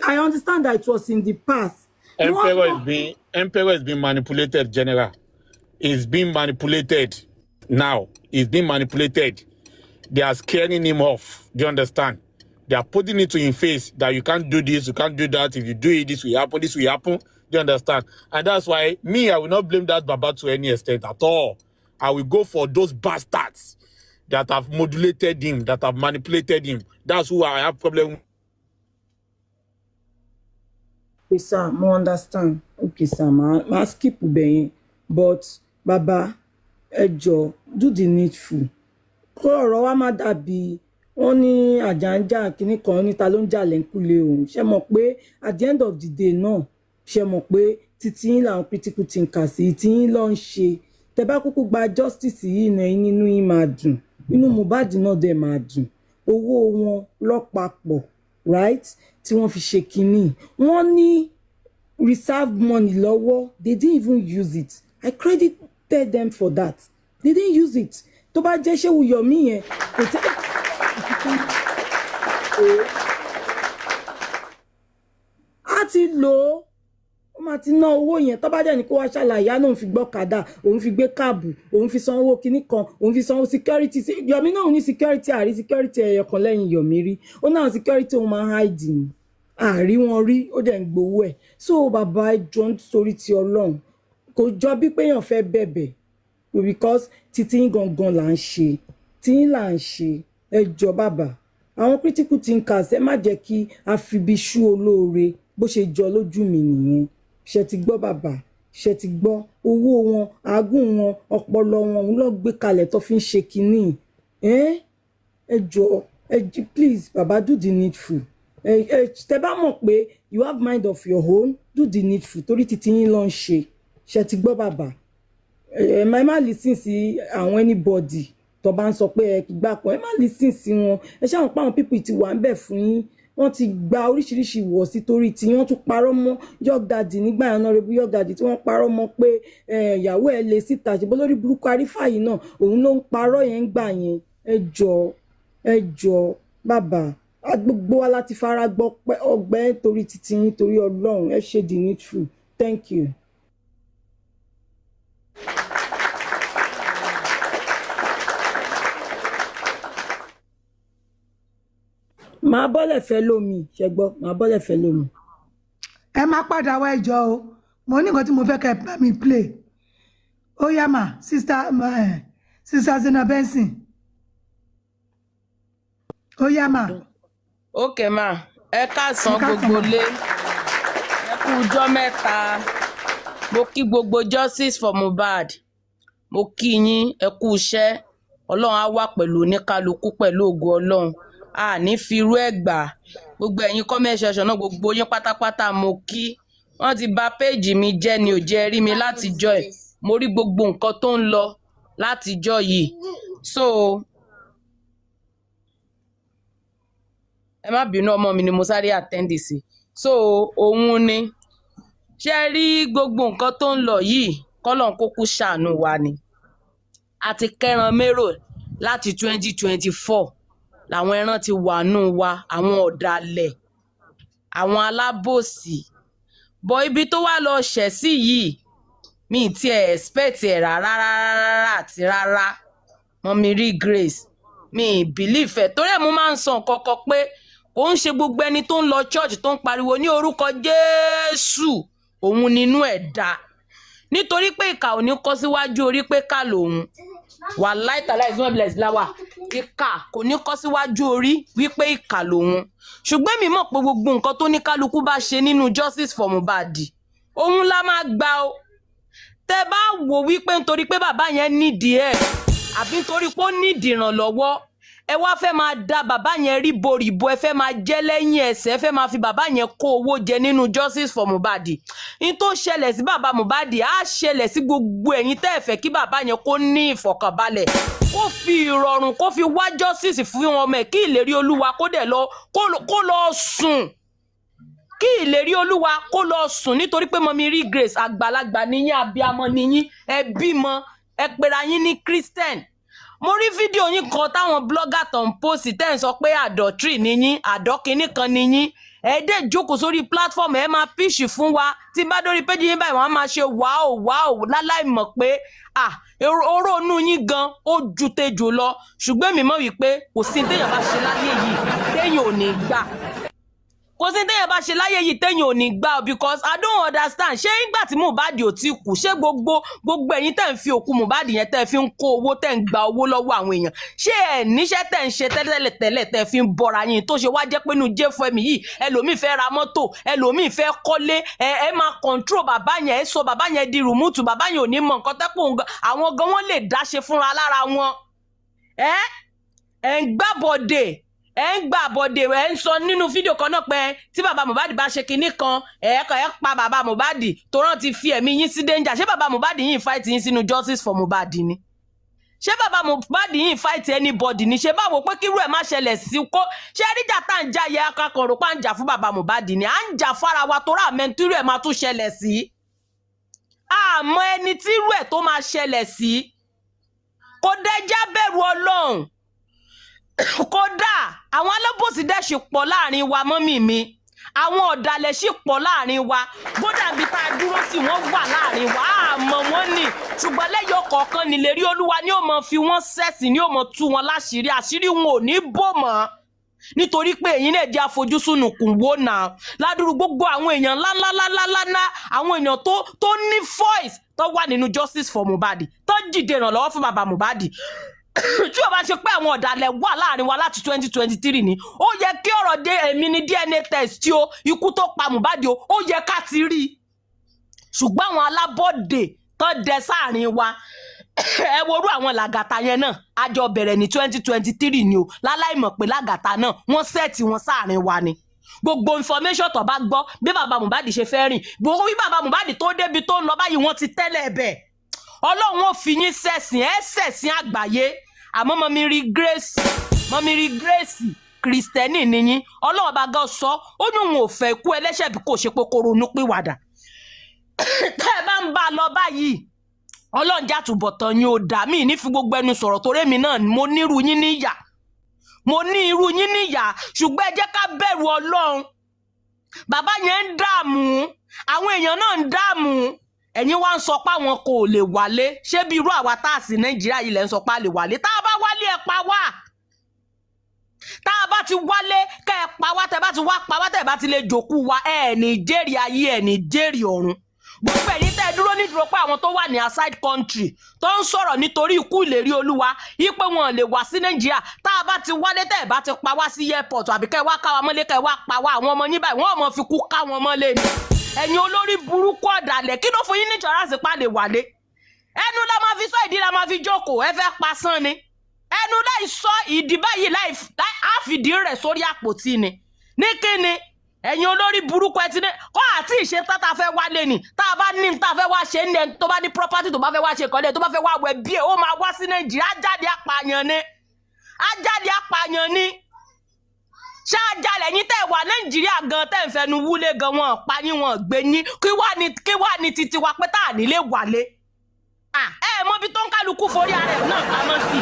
I understand that it was in the past. Emperor is being manipulated, General. He's being manipulated now. He's being manipulated. They are scaring him off. Do you understand? They are putting it to his face that you can't do this, you can't do that. If you do it, this will happen, this will happen. Do you understand? And that's why I will not blame that Baba to any extent at all. I will go for those bastards that have modulated him, that have manipulated him. That's who I have problem with. Okay, sir, I understand. Okay, sir, I skip ubeyin. But, Baba, ẹ do the needful. Kó ọ̀rọ̀ wa má dàbí wọ́n ní àjàǹjà kìíní kan níta ló ń jà lẹ́ńkúlé òun. Ṣé mọ̀ pé at the end of the day náà, ṣé mọ̀ pé títí yín làwọn critical thinkers yìí tí yín lọ ń ṣe. Tẹ́ bá kúkú gba justice yìí náà nínú yín máa dùn. Inú Mohbad náà dẹ̀ máa dùn. Owó wọn lọ́pàpọ̀, right? Tí wọ́n fi ṣe kínní. Wọ́n ní reserved money lọ́wọ́. They didn't even use it. I credited them for that. They didn't use it. Tó bá jẹ́ ṣé Wùyọ̀mí yẹn kò tẹ́ a ti lò ó máa ti ná owó yẹn tó bá dẹ̀ ní kó wá ṣàlàyé náà òun fi gbọ́ kàdá òun fi gbé káàbù òun fi sanwó kinní kan òun fi sanwó security Yọ̀mí náà ní security àrí security ẹ̀yọ̀ kan lẹ́yìn Yọ̀mí rí ó náà security òun máa ń hide ni àrí wọn rí ó dẹ̀ ń gbowó ẹ̀ so bàbá ẹjọ́ nítorí ti Ọlọ́run kò jọ bí pé èèyàn fẹ́ bẹ̀bẹ̀ because títí gangan là ń ṣe tí là ń ṣe ẹjọ́ bàbá àwọn critical thinkers ẹ má jẹ́ kí a fi bí ṣú olóore bó ṣe jọ lójú mi nìyẹn ṣe ti gbọ́ bàbá ṣe ti gbọ́ owó wọn àágùn wọn ọpọlọ wọn òun ló gbé kalẹ̀ tó fi ń ṣe kinní ẹjọ́ please bàbá do the needful tẹ́ bá mọ̀ pé you have mind of your own do the needful torí títí yín ló ń ṣe ti gbọ́ bàbá ẹ má listen sí àwọn anybody tó bá ń sọ pé ẹ gbà kan ẹ má listen sí wọn ẹ ṣáà pa àwọn people tí wà ń bẹ̀ fún yín wọ́n ti gba oríṣiríṣi ìwọ̀ sí torí tí wọ́n tún parọ́ mọ́ Young Daddy nígbà yẹn Honorable Young Daddy tí wọ́n parọ́ mọ́ pé ìyàwó ẹ̀ lè síta ṣe bó lórí burúkú Arífà yìí náà òun ló ń parọ́ yẹn ń gbà yẹn ẹ jọ̀ọ́ bàbá gbogbo wa láti fara gbọ́ ọgbẹ́ torí títí yín torí Ọlọ́run ẹ ṣe the needful thank you. Màá bọ́lẹ̀ fẹ́ lómi ṣẹ́gbọ́ màá bọ́lẹ̀ fẹ́ lómi. Ẹ má padà wá ẹjọ́ o mo ní nǹkan tí mo fẹ́ kẹ́ bá mi play ó yá mà sister Zena Benson ó yá mà. Okay ma ẹ káàsán gbogbo lé ẹ kú ọjọ́ mẹ́ta mo kí gbogbo justice for Mohbad mo kí yín ẹ kú iṣẹ́ Ọlọ́run á wà pẹ̀lú oníkálukú pẹ̀lú ògo Ọlọ́run a ní fi irú ẹ̀ gbà gbogbo ẹ̀yin comment section náà gbogbo yín pátápátá mo kí wọ́n ti bà péjì mi jẹ́ ni ò jẹ́ rí mi látijọ́ ẹ̀ mo rí gbogbo nǹkan tó ń lọ látijọ́ yìí so ẹ má bínú ọmọ mi ni mo sáré àtẹ́ndì sí so òun ni ṣe rí gbogbo nǹkan tó ń lọ yìí kọ́lọ́n kókó ṣàánú wa ni àti kẹran mérò láti 2024 làwọn ẹran ti wà nù wa àwọn ọ̀dàlẹ̀ àwọn alábòsí bọ̀ ibi tó wá lọ ṣẹ̀ sí yìí mi ti ẹ̀ expect ẹ̀ rárá àti rárá Mọ́mì rí Grace mi believe ẹ̀ torí ẹ̀ mo máa ń sọ nǹkan kan pé kò ń ṣe gbogbo ẹni tó ń lọ church tó ń pariwo ní orúkọ Jésù òun nínú ẹ̀ dá nítorí pé ìkà ò ní kọ́ síwájú orí pé ká lòun wàláì tàláì ìsúnmọ́ ìbílẹ̀ ìsìláwà ìkà kò ní kọ́ síwájú orí wípé ìkà lòun ṣùgbọ́n mi mọ̀ pé gbogbo nǹkan tó ní kálukú bá ṣe nínú Justice for Mohbad òun la máa gbà ó tẹ bá wò wípé nítorí pé bàbá yẹn nídìí ẹ̀ àbí nítorí pé ó nídìí ìrànlọ́wọ́ ẹ wá fẹ́ máa da bàbá yẹn ríboríbo ẹ fẹ́ máa jẹ́ lẹ́yìn ẹsẹ̀ ẹ fẹ́ máa fi bàbá yẹn kó owó jẹ nínú Justice for Mohbad ní tó ṣẹlẹ̀ sí bàbá Mohbad á ṣẹlẹ̀ sí gbogbo ẹ̀yin tẹ́ ẹ fẹ́ kí bàbá yẹn kó ní ìfọ̀kànbalẹ̀ kó fi ìrọ̀rùn kó fi wá justice fún ọmọ ẹ̀ kí ìlérí Olúwa kó dẹ̀ lọ kó lọ sùn kí ìlérí Olúwa kó lọ sùn nítorí pé Mọ́mì rí Grace àgbàlagbà níyìn abiyamọ níyìn ẹ bímọ ẹ pera yín ní Christian mo rí fídíò yín kan táwọn blogger tó ń post tẹ́ ń sọ pé adultery níyín àdọ́kínní kan níyín ẹ dé jókòó sórí platform ẹ máa píṣì fún wa tí bá dórí péjì yín báyìí wọ́n á máa ṣe wáò láláì mọ̀ pé oró inú yín gan ó ju tejò lọ ṣùgbọ́n mi mọ̀ wípé kò sí téèyàn bá ṣe láyé yìí téèyàn ò ní gbà kò sí téèyàn bá ṣe láyé yìí téèyàn ò ní gbà because I don't understand ṣé nígbà tí Mohbad ò ti kú ṣé gbogbo ẹ̀yin tẹ́ ń fi òkú Mohbad yẹn tẹ́ fi ń kó owó tẹ́ ń gba owó lọ́wọ́ àwọn èèyàn ṣé ẹ̀ níṣẹ́ tẹ́ ń ṣe tẹ́lẹ̀ tẹ́ fi ń bọ́ra yín tó ṣe wá jẹ́ pé inú Jfm yìí ẹlòmíì fẹ́ ra mọ́tò ẹlòmíì fẹ́ kọ́lé ẹ máa control bàbá yẹn ẹ sọ bàbá yẹn di rùmúùtù bàbá yẹn ò ní mọ nǹkan tẹ́pọ̀ àwọn gan wọ́n lè dáṣe fúnra lára wọn ẹ ń gbàbọ̀dè ẹ ń gbà bọ̀dé ẹ ń sọ nínú fídíò kan náà pé tí bàbá Mohbad bá ṣe kinní kan ẹ pa bàbá Mohbad tó rán ti fi ẹ̀mí yín sí danger ṣé bàbá Mohbad yín fight yín sínú Justice for Mohbad ni ṣé bàbá Mohbad yín fight anybody ni ṣé báwo pé kírú ẹ̀ má ṣẹlẹ̀ sí kó ṣé ríjà tá ń já yẹ akẹ́kọ̀ọ́ rò pa ń jà fún bàbá Mohbad ni à ń jà fara wa tó rà mẹ́ntírú ẹ̀ máa tún ṣẹlẹ̀ sí àmọ́ ẹni tírú ẹ̀ tó máa ṣẹlẹ̀ sí kò dẹjá bẹ̀rù Ọlọ́run kódà àwọn alábòsí dẹ̀ ṣì pọ̀ láàrin wa mọ́mì mi àwọn ọ̀dàlẹ̀ ṣì pọ̀ láàrin wa bódà bí tá a dúró sí wọ́n wà láàrin wa àmọ́ wọ́n ní ṣùgbọ́n lẹ́yìn ọ̀kọ̀ọ̀kan nílérí Olúwa ni ó mọ fi wọ́n sẹ́sìn ni ó mọ tú wọn láṣìírí àṣírí wọn ò ní bò mọ́ nítorí pé èyí náà jẹ́ àfojúsùnùkùn wò náà ládùúrú gbogbo àwọn èèyàn ńláńláńláńlá àwọn èèyàn tó ní voice tó wà nínú Justice for Mohbad tó dìde ìrànlọ́wọ́ fún bàbá Mohbad tí o bá ṣe pé àwọn ọ̀dàlẹ̀ wà láàrin wa láti 2023 ni ó yẹ kí ọ̀rọ̀ dé èmi ní DNA test tí ó ikú tó pa Mohbad ó yẹ ká ti rí ṣùgbọ́n àwọn alábọ́dé tó dẹ sáàrin wa ẹ worú àwọn làgàtà yẹn náà àjọ bẹ̀rẹ̀ ní 2023 ni o láláì mọ̀ pé làgàtà náà wọ́n sẹ́ẹ̀tì wọn sáàrin wa ni gbogbo information tó bá gbọ́ bí bàbá Mohbad ṣe fẹ́ rìn gbogbo bí bàbá Mohbad tó débi tó ń lọ báyìí wọ́n ti tẹ́lẹ̀ ẹ̀bẹ̀ Ọlọ́run ó fi yín sẹ̀sìn àgbáyé àmọ́ Mọ́mì rí Grace Kristẹni nìyín Ọlọ́run bá gan sọ ó ní òun ò fẹ́ ikú ẹlẹ́ṣẹ̀ bí kò ṣe pé kó ronú pìwàdà tẹ́ ẹ bá ń bá a lọ báyìí Ọlọ́run jàtúbọ̀tán yín ó dà mí ní fi gbogbo ẹnu sọ̀rọ̀ torí èmi náà mo ní irú yín níyà ṣùgbọ́n ẹ jẹ́ ká bẹ̀rù Ọlọ́run bàbá yẹn ń dààmú àwọn èèyàn náà ń dààmú ẹ̀yin wá ń sọ pé àwọn kò lè wálé ṣé bí irú àwa tá a sì Nàìjíríà yìí lẹ́ ń sọ pé a lè wálé tá a bá wálé ẹ pa wá tá a bá ti wálé kẹ́ ẹ pa wá tẹ́ bá ti wá pa wá tẹ́ bá ti lè jòkú wa ẹ ní jèrè ayé ẹ ní jèrè ọ̀run gbogbo ẹ̀yin tẹ́ ẹ dúró nídúró pé àwọn tó wà ní outside country tó ń sọ̀rọ̀ nítorí ikú ìlérí Olúwa yí pé wọn lè wá sí Nàìjíríà tá a bá ti wálé tẹ́ ẹ bá ti pa wá sí airport àbí kẹ́ wá ká wa mọ́lé kẹ́ wá pa wá àwọn ọmọ yín báyìí wọ́n mọ̀ fi kú ká wọn mọ́lé ni ẹ̀yin olórí burúkú ọ̀dàlẹ̀ kí ló fún yín ní insurance pa lè wálé ẹnu la máa fi sọ ìdí la máa fi jókòó ẹ fẹ́ pasán ni ẹnu láì sọ ìdí báyìí láì àfìdí rẹ̀ sórí àpótí ni ní kíni ẹ̀yin olórí burúkú ẹ ti ní kọ́ àti ìṣe tá a fẹ́ wálé ni tá a bá ní tá a fẹ́ wá ṣe ní ẹni tó bá ní property tó bá fẹ́ wá ṣe kọ́lé tó bá fẹ́ wá wẹ̀ bí ẹ̀ ó máa wá sí Nàìjíríà ajáde apààyàn ni ṣáájà lẹ́yìn tẹ́ wà Nàìjíríà gan tẹ́ ń fẹnu wúlé gan wọn pa yín wọn gbé yín kí wá ní títí wa pé tá à nílé wálé ẹ mọ̀ bí tó ń kálukú forí ara ẹ̀ náà pamọ́ sí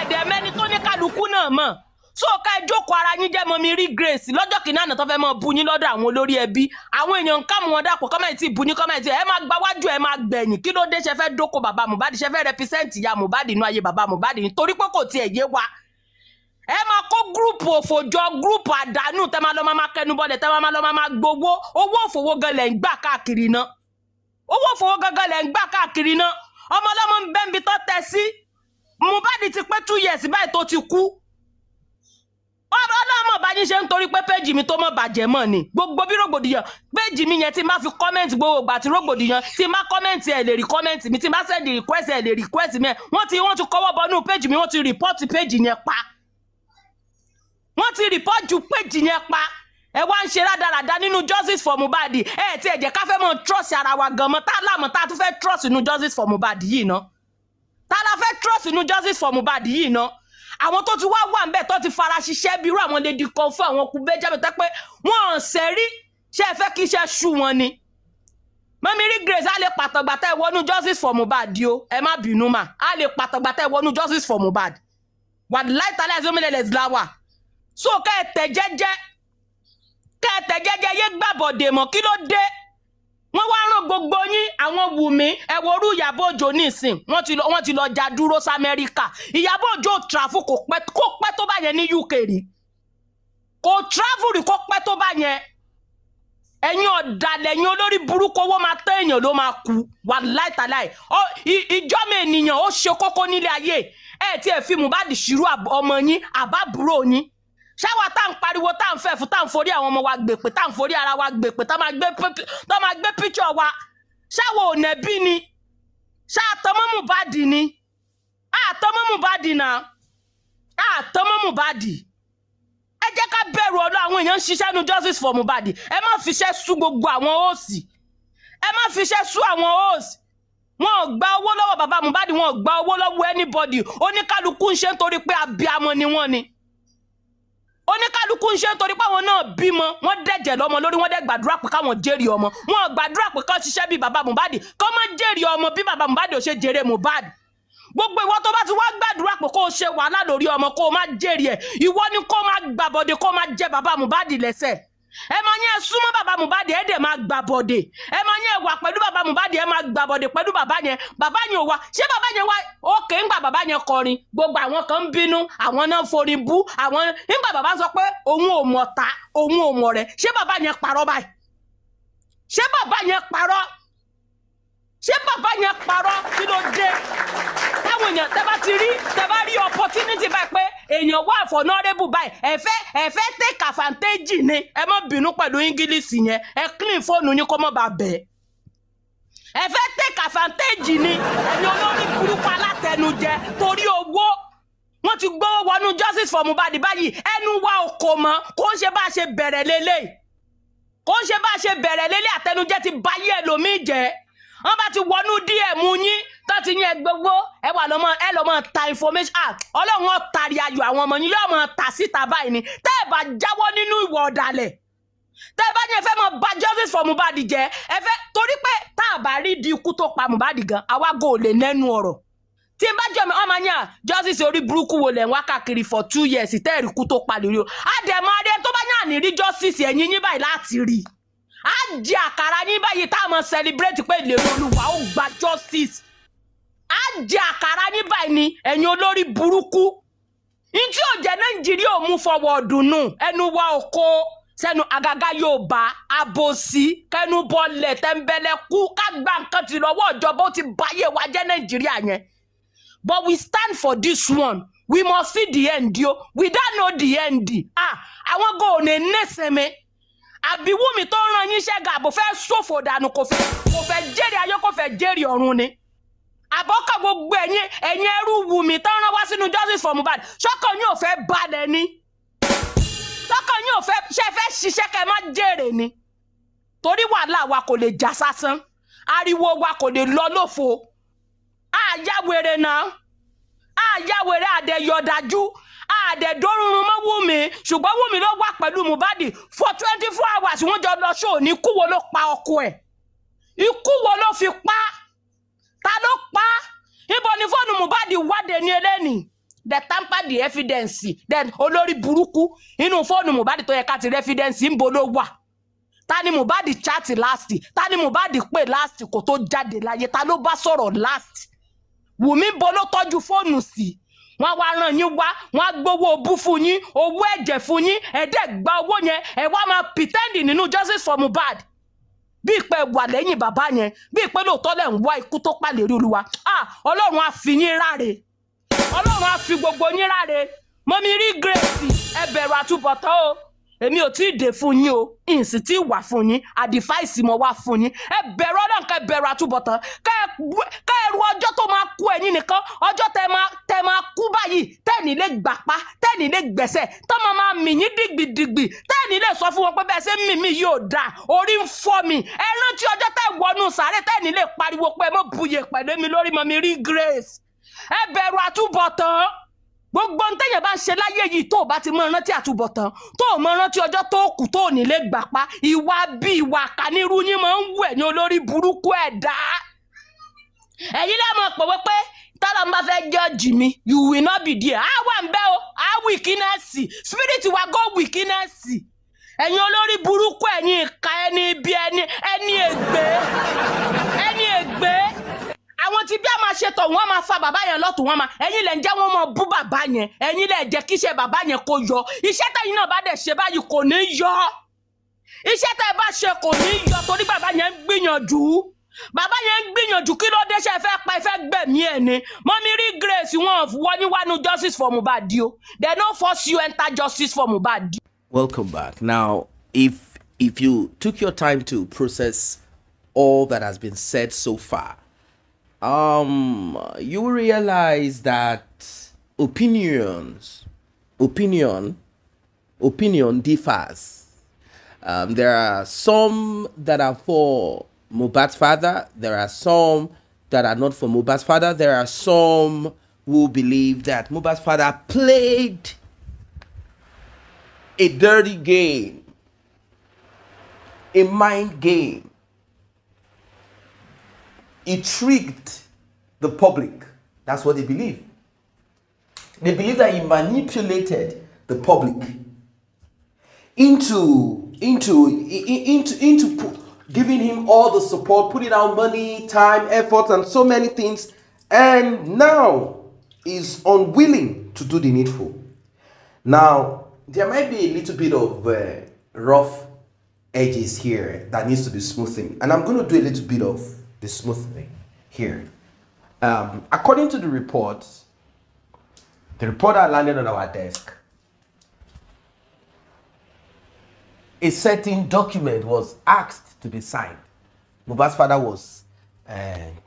dẹ̀ mẹ́ni tó ní kálukú náà mọ̀ so ká ẹ jókòó ara yín jẹ́ mọ́ mi rí Grace lọ́jọ́ kìíní àná tó fẹ́ mọ́ bu yín lọ́dọ̀ àwọn olórí ẹbí àwọn èèyàn ká mú wọn dàpọ̀ kọ́mẹ̀ntì bu yín kọ́mẹ̀ntì ẹ máa gba wájú ẹ máa gbẹ̀yìn kí ló dé ṣe fẹ́ dóko bàbá Mohbad ṣe fẹ́ represent ìyá Mohbad inú ayé bàbá Mohbad nítorí pé kò tiẹ̀ yé wa ẹ máa kó gúrùpù òfòjọ gúrùpù àdánù tẹ́ máa lọ máa kẹnubọlẹ̀ tẹ́ máa lọ máa gbowó owó òfòwò gan lẹ̀ ń gbà káàkiri náà owó òfòwò gangan lẹ̀ ń gbà káàkiri náà ọmọ ọlọ́mọ ń bẹ́ẹ̀ bí tó tẹ sí Mohbad ti pé 2 years báyìí tó ti kú ọ̀rọ̀ ọlọ́mọ bá yín ṣe ń torí pé péjì mi tó mọ̀ bàjẹ́ mọ̀ ni gbogbo bí rògbòdìyàn péjì mi yẹn tí má fi kọ́mẹ́ǹtì gbogbo ìgbà tí rògbòdìyàn tí má kọ́mẹ́ǹtì ẹ̀ lè rí kọ́mẹ́ǹtì mi tí má sẹ́ndì request ẹ̀ lè request mi wọ́n ti kọ́wọ́ bọnú péjì mi wọ́n ti report péjì yẹn pa wọ́n ti report ju péjì yẹn pa ẹ wá ń ṣe rádaràda nínú Justice for Mohbad ẹ ti ẹ jẹ́ ká fẹ́ mọ̀ trust ara wa gan mọ́ tá láàmú tá tún fẹ́ trust nínú Justice for Mohbad yìí ná tá la fẹ́ trust nínú Justice for Mohbad yìí ná àwọn tó ti wà ńbẹ̀ tó ti fara ṣiṣẹ́ bí irú àwọn lady kan fún àwọn kú Benjamin tẹ́ pé wọ́n ṣẹ́rí ṣe fẹ́ kí iṣẹ́ ṣú wọn ni mọ́mí rí Grace á lè pàtàgbà tẹ́ wọnú Justice for Mohbad o ẹ má bínú mà á lè pàtàgbà tẹ́ wọnú Justice for Mohbad wà láìtàlẹ́ ẹ̀sọ́mílẹ̀ lẹ́sìláwà so kẹ́ ẹ tẹ̀ jẹ́jẹ́ yé gbàbọ̀dè mọ́ kí ló dé wọ́n wá rán gbogbo yín àwọn Wùmí ẹ wo orú Ìyábọ̀ Òjó nísìn wọ́n ti lọ já dúró sí Amẹ́ríkà Ìyábọ̀ Òjó travel kò pẹ́ tó bá yẹn ní UK rí kò travel rí kó pẹ́ tó bá yẹn ẹ̀yin ọ̀dàlẹ̀ ẹ̀yin olórí burúkú owó máa tẹ́ èèyàn ló máa kú wà láìtàláì ìjọ́mọ ènìyàn ó ṣe kókó nílé ayé ẹ̀ tí ẹ̀ fi Mohbad ṣírú ọmọ yín àbábúrò yín ṣáwa tá ń pariwo tá ń fẹ́ fún tá ń forí àwọn ọmọ wa gbèpè tá ń forí ara wa gbèpè tá máa gbé píṣọ̀ wa ṣáwa ò nẹ́bí ni ṣáàtọ́mọ́ Mohbad ni àtọ́mọ́ Mohbad náà àtọ́mọ́ Mohbad ẹ jẹ́ ká bẹ̀rù Ọlọ́run àwọn èèyàn ń ṣiṣẹ́ nu Justice for Mohbad ẹ má fiṣẹ́ sú gbogbo àwọn hóòsì ẹ má fiṣẹ́ sú àwọn hóòsì wọn ò gba owó lọ́wọ́ bàbá Mohbad wọn ò gba owó lọ́wọ́ anybody oníkálukú ń ṣe nítorí pé abiyamọ ni wọ́n ni oníkálukú ń ṣe nítorí pé àwọn náà bímọ wọ́n dẹ̀jẹ̀ lọ́mọ lórí wọ́n dẹ̀ gbàdúrà pé káwọn jèrè ọmọ wọn gbàdúrà pé kán ṣiṣẹ́ bí bàbá Mohbad kán má jèrè ọmọ bí bàbá Mohbad ò ṣe jèrè Mohbad gbogbo ìwọ tó bá ti wá gbàdúrà pé kó o ṣe wàhálà lórí ọmọ kó o má jèrè ẹ̀ ìwọ ni kó o má gbàbọ̀dé kó o má jẹ bàbá Mohbad lẹ́sẹ̀ ẹ máa yẹn súnmọ́ bàbá Mohbad ẹ dẹ̀ máa gbàbọ̀dé ẹ máa yẹn wà pẹ̀lú bàbá Mohbad ẹ máa gbàbọ̀dé pẹ̀lú bàbá yẹn ò wá ṣé bàbá yẹn wá òkè ńgbà bàbá yẹn kọrin gbogbo àwọn kan ń bínú àwọn náà forin bú àwọn ńgbà bàbá sọ pé òun ò mọ̀ ta òun ò mọ̀ rẹ̀ ṣé bàbá yẹn parọ́ báyìí ṣé bàbá yẹn parọ́ kí ló dé táwọn èèyàn tẹ́ bá rí opportunity báyìí pé èèyàn wà vulnerable báyìí ẹ fẹ́ take advantage ni ẹ má bínú pẹ̀lú English yẹn ẹ clean fóònù yín kó má bàa bẹ̀ ẹ fẹ́ take advantage ni ẹni olórí burúkú alátẹnujẹ torí owó wọ́n ti gbówó wọnú Justice for Mohbad báyìí ẹnu wa ò kò mọ́ kó ń ṣe bá a ṣe bẹ̀rẹ̀ lélẹ̀ àtẹnujẹ ti báyé ẹlòmíì jẹ́ wọ́n bá ti wọnú DM yín tó ti yín ẹgbẹ́gbó ẹ wà lọ́mọ ta information Ọlọ́run ó tari ayọ̀ àwọn ọmọ yín yóò mọ ta síta báyìí ni tẹ́ ẹ bá jáwọ́ nínú ìwà ọ̀dàlẹ̀ tẹ́ ẹ bá yẹn fẹ́ mọ bà Justice for Mohbad jẹ́ ẹ fẹ́ torí pé tá a bá rí di ikú tó pa Mohbad gan àwa go lè nẹ́nu ọ̀rọ̀ tí n bá jẹ́ mi ọmọ yẹn Justice orí burúkú wo lẹ̀ ń wá káàkiri for 2 years tẹ́ ẹ̀rí ikú tó pa lórí o àdèmọ́ adé tó bá yàn ní rí Justice ẹ̀yìn yín báyìí láti rí á jẹ àkàrà yín báyìí tá a mọ celebrate pé ìlérí Olúwa ó gba Justice á jẹ àkàrà yín báyìí ni ẹ̀yin olórí burúkú ní tí ò jẹ́ Nàìjíríà ò mú forward nù ẹnu wa ò kó sẹ́nu àgàgà Yorùbá àbòsí kẹnu bọ́lẹ̀ tẹ́ńbẹ́lẹ́kú ká gba nǹkan ti lọ́wọ́ ìjọba ó ti báyé wa jẹ́ Nàìjíríà yẹn but we stand for this one we must see the end yo we don't know the end àwọn go ne neseme àbí Wùmí tó rán yín ṣẹ́ga àbò fẹ́ ṣòfò dànù kò fẹ́ jèrè ayé kò fẹ́ jèrè ọ̀run ni àbọ́kà gbogbo ẹ̀yin ẹrú Wùmí tó rán wá sínú Justice for Mohbad ṣọ́kàn yín ò fẹ́ balẹ̀ ni ṣọ́kàn yín ò fẹ́ ṣe fẹ́ ṣiṣẹ́ kẹ́ má jèrè ni torí wàhálà wa kò lè já sásán ariwo wa kò lè lọ lófo àyàwèrè náà àyàwèrè àdẹ̀yọ̀dájú àdẹ̀dọ́rùnrún mọ́ Wùmí ṣùgbọ́n Wùmí ló wà pẹ̀lú Mohbad for 24 hours wọ́n jọ lọ ṣó ní ikú wo ló pa ọkọ ẹ̀ ikú wo ló fi pa ta ló pa ibo ni fóònù Mohbad wádé ní eléni the tamper the evidence then olórí burúkú inú fóònù Mohbad tó yẹ ká ti rí evidence ń bo ló wà ta ni Mohbad chat last ta ni Mohbad pè last kó tó jáde láyé ta ló bá sọ̀rọ̀ last Wùmí bo ló tọ́jú fóònù sí wọ́n wá rán yín wá wọ́n gbowó bú fún yín owó ẹ̀jẹ̀ fún yín ẹ̀dẹ̀ gba owó yẹn ẹ wá máa pretend nínú justice for Mohbad bí ìpè wà lẹ́yìn bàbá yẹn bí ìpè lóòótọ́ lẹ̀ ń wá ikú tó pàlérí Olúwa Ọlọ́run á fi yín ráre Ọlọ́run á fi gbogbo yín ráre mọ́mí rí Grace ẹ bẹ̀rù àtúbọ̀tán o èmi ò tí ì dé fún yín o ìsìn tí wà fún yín àdìfáìsì mo wá fún yín ẹ bẹ̀rù Ọlọ́run kẹ́ bẹ̀rù àtúbọ̀tán kẹ́ ẹrù ọjọ́ tó máa kú ẹ̀yin nìkan ọjọ́ tẹ́ máa kú báyìí tẹ́ẹ̀ni lè gbàpá tẹ́ẹ̀ni lè gbẹ̀sẹ̀ tó máa mì yín dìgbìdìgbì tẹ́ẹ̀ni lè sọ fún wọn pé bẹ́ẹ̀ ṣe ń mì mí yóò dà orí ń fọ́ mi ẹ rántí ọjọ́ tẹ́ wọnú sàárè tẹ́ẹ̀ni lè pariwo pé mo buyè pẹ̀lú mi lórí mọ́mí rí Grace ẹ bẹ̀rù àtúbọ̀tán gbogbo ntẹ̀yẹ̀ bá ń ṣe láyé yìí tó o bá ti mọ rántí àtúbọ̀tán tó o mọ rántí ọjọ́ tó kù tó o nílé gbàpá ìwà bí ìwà kánírú yín máa ń wù ẹ̀ ní olórí burúkú ẹ̀dá ẹ̀yin lẹ́mọ̀ pẹ̀wé pé tọ́lá ń bá fẹ́ judge mi you will not be there wà ń bẹ́ o weakness spirit wa go weakness ẹ̀yin olórí burúkú ẹ̀yin ìka ẹni ibi ẹni ègbé àwọn tí bí a máa ṣe tọ̀ wọ́n máa fa bàbá yẹn lọ́tún wọ́n máa ẹ̀yin lẹ̀ ń jẹ́ wọ́n máa bú bàbá yẹn ẹ̀yin lẹ̀ jẹ́ kí iṣẹ́ bàbá yẹn kó yọ iṣẹ́ tẹ̀yin náà bá dẹ̀ ṣe báyìí kò ní yọ iṣẹ́ tẹ̀ bá ṣe kò ní yọ torí bàbá yẹn ń gbìyànjú kí ló dé ṣe fẹ́ pa ìfẹ́ gbẹ̀mí ẹ̀ ni mọ́mí rí Grace wọn wọ́n ní wánú justice for Mohbad o they no force you enter justice for Mohbad. Welcome back. Now, if you took your time to process all that has been said so far, you will realize that opinion differs. There are some that are for Mohbad's father. There are some that are not for Mohbad's father. There are some who believe that Mohbad's father played a dirty game, a mind game. He tricked the public. That's what they believe. They believe that he manipulated the public into giving him all the support, putting out money, time, effort, and so many things, and now is unwilling to do the needful. Now, there might be a little bit of rough edges here that needs to be smoothing, and I'm going to do a little bit of the smoothing here. According to the report that landed on our desk, a certain document was asked to be signed. Mohbad's father was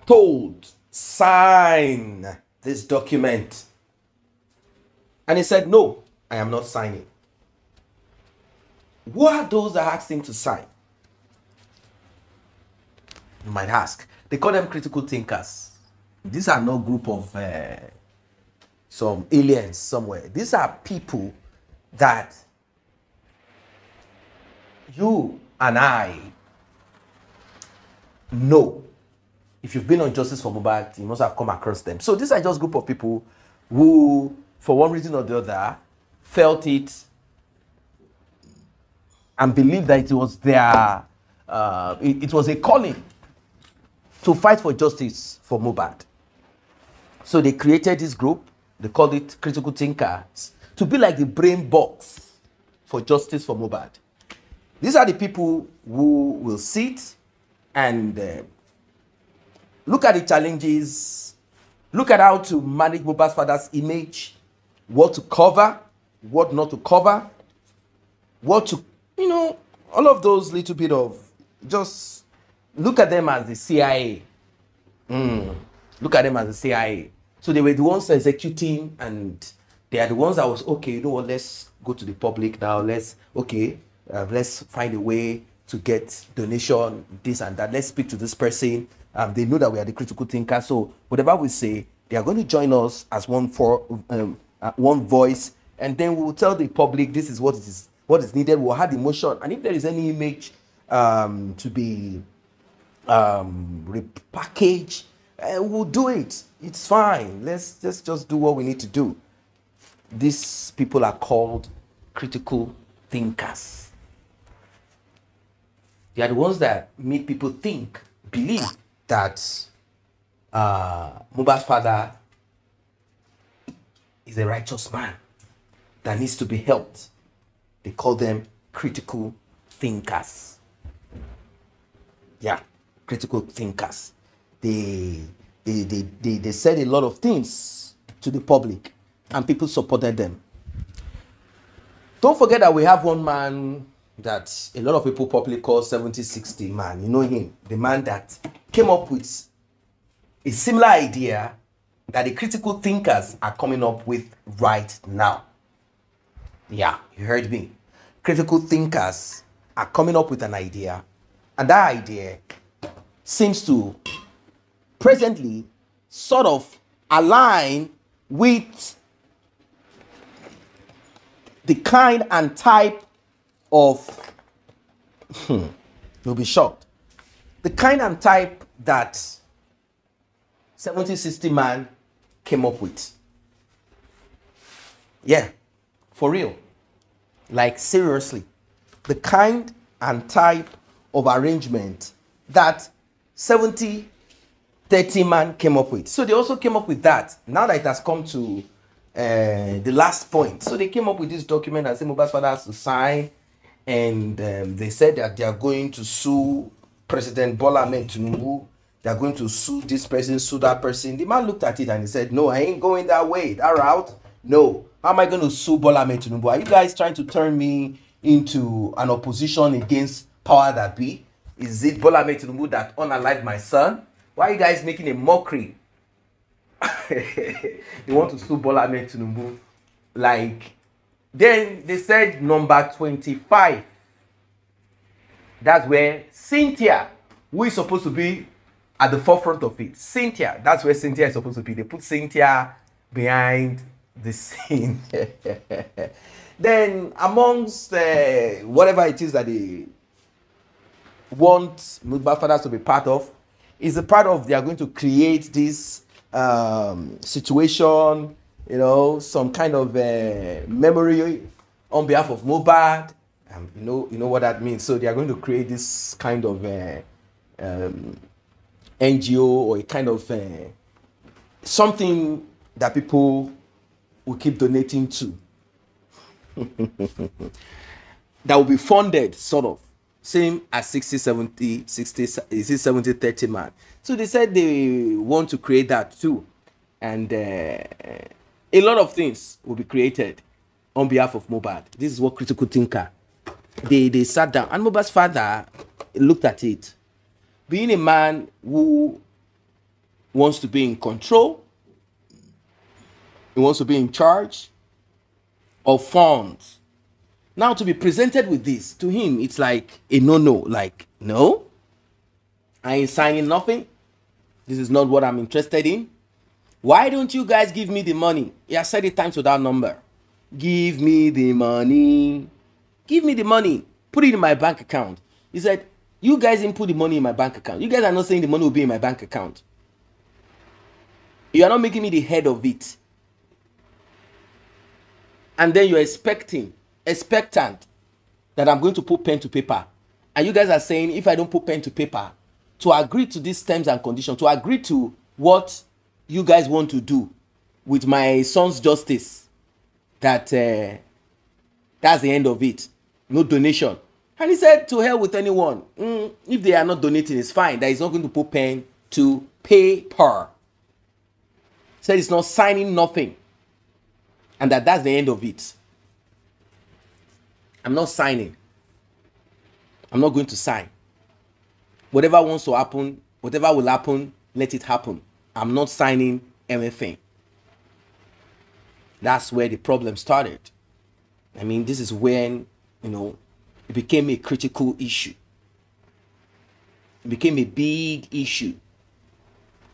told, sign this document. And he said, no, I am not signing. Who are those that asked him to sign? You might ask. They call them critical thinkers. These are no group of some aliens somewhere. These are people that you and I know. If you've been on Justice for Mohbad, you must have come across them. So these are just a group of people who, for one reason or the other, felt it and believed that it was their, it was a calling to fight for justice for Mohbad. So they created this group. They called it Critical Thinkers, to be like the brain box for justice for Mohbad. These are the people who will sit and look at the challenges, look at how to manage Mohbad's father's image, what to cover, what not to cover, what to, all of those little bit of, just look at them as the CIA. Look at them as the CIA. So they were the ones executing, and they are the ones that was, okay, you know what, let's go to the public now. Let's, okay, let's find a way to get donation, this and that. Let's speak to this person. They know that we are the critical thinkers. So whatever we say, they are going to join us as one voice, and then we will tell the public this is what is needed. We'll have the motion, and if there is any image to be repackaged, we'll do it. It's fine. Let's just do what we need to do. These people are called critical thinkers. They are the ones that make people think, believe that Mohbad's father is a righteous man that needs to be helped. They call them critical thinkers. Yeah, critical thinkers. They said a lot of things to the public, and people supported them. Don't forget that we have one man that a lot of people probably call 7060 man. You know him, the man that came up with a similar idea that the critical thinkers are coming up with right now. Yeah, you heard me. Critical thinkers are coming up with an idea, and that idea seems to presently sort of align with the kind and type of, you'll be shocked, the kind and type that 7060 man came up with. Yeah, for real. Like seriously, the kind and type of arrangement that 7030 man came up with. So they also came up with that. Now that it has come to the last point, so they came up with this document that Mohbad's father has to sign, and they said that they are going to sue President Bola Ahmed Tinubu. They are going to sue this person, sue that person. The man looked at it and he said, no, I ain't going that way, that route. No. How am I going to sue Bola Ahmed Tinubu? Are you guys trying to turn me into an opposition against power that be? Is it Bola Ahmed Tinubu that unalived my son? Why are you guys making a mockery? They want to sue Bola Ahmed Tinubu. Like, then they said number 25. That's where Cynthia, who is supposed to be at the forefront of it. Cynthia, that's where Cynthia is supposed to be. They put Cynthia behind the scene. Then amongst whatever it is that they want Mohbad fathers to be part of, is a part of they are going to create this situation, you know, some kind of memory on behalf of Mohbad. You know what that means. So they are going to create this kind of NGO, or a kind of something that people will keep donating to. That will be funded, sort of. Same as 70-30 man. So they said they want to create that too. And a lot of things will be created on behalf of Mohbad. This is what critical thinker. They sat down, and Mohbad's father looked at it. Being a man who wants to be in control, he wants to be in charge of funds. Now to be presented with this, to him, it's like a no-no. Like, no, I ain't signing nothing. This is not what I'm interested in. Why don't you guys give me the money? Yeah, I said it times without number. Give me the money. Give me the money. Put it in my bank account. He said, you guys didn't put the money in my bank account. You guys are not saying the money will be in my bank account. You are not making me the head of it. And then you're expectant that I'm going to put pen to paper. And you guys are saying, if I don't put pen to paper, to agree to these terms and conditions, to agree to what you guys want to do with my son's justice, that that's the end of it. No donation. And he said, to hell with anyone. If they are not donating, it's fine. That he's not going to put pen to paper. Said it's not signing nothing. And that's the end of it. I'm not signing. I'm not going to sign. Whatever wants to happen, whatever will happen, let it happen. I'm not signing anything. That's where the problem started. I mean, this is when, you know, It became a critical issue. It became a big issue.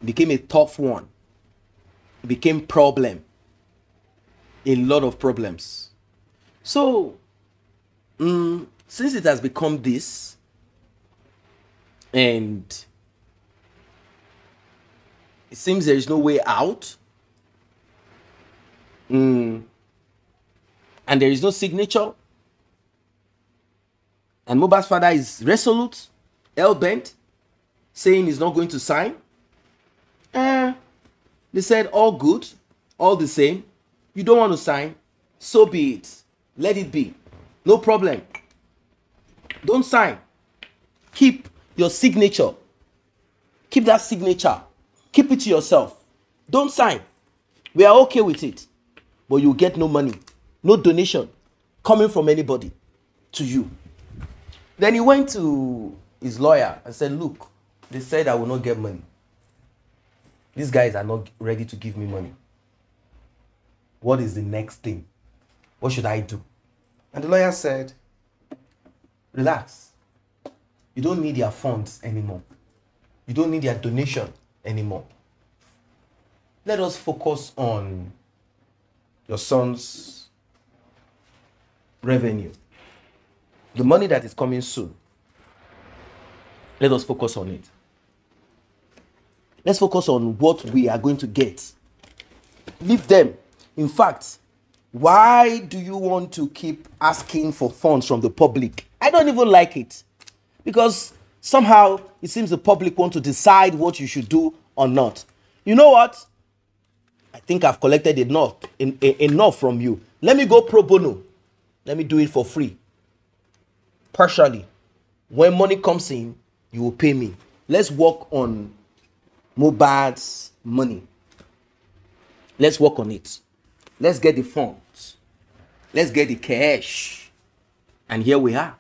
It became a tough one. It became problem. A lot of problems. So, since it has become this, and it seems there is no way out, and there is no signature, and Mohbad's father is resolute, hell-bent, saying he's not going to sign. They said, all good, all the same. You don't want to sign, so be it. Let it be. No problem. Don't sign. Keep your signature. Keep that signature. Keep it to yourself. Don't sign. We are okay with it. But you get no money, no donation coming from anybody to you. Then he went to his lawyer and said, look, they said I will not get money. These guys are not ready to give me money. What is the next thing? What should I do? And the lawyer said, relax. You don't need their funds anymore. You don't need their donation anymore. Let us focus on your son's revenue. The money that is coming soon. Let us focus on it. Let's focus on what we are going to get. Leave them. In fact, why do you want to keep asking for funds from the public? I don't even like it. Because somehow it seems the public want to decide what you should do or not. You know what? I think I've collected enough from you. Let me go pro bono. Let me do it for free. Partially. When money comes in, you will pay me. Let's work on Mohbad's money. Let's work on it. Let's get the funds. Let's get the cash. And here we are,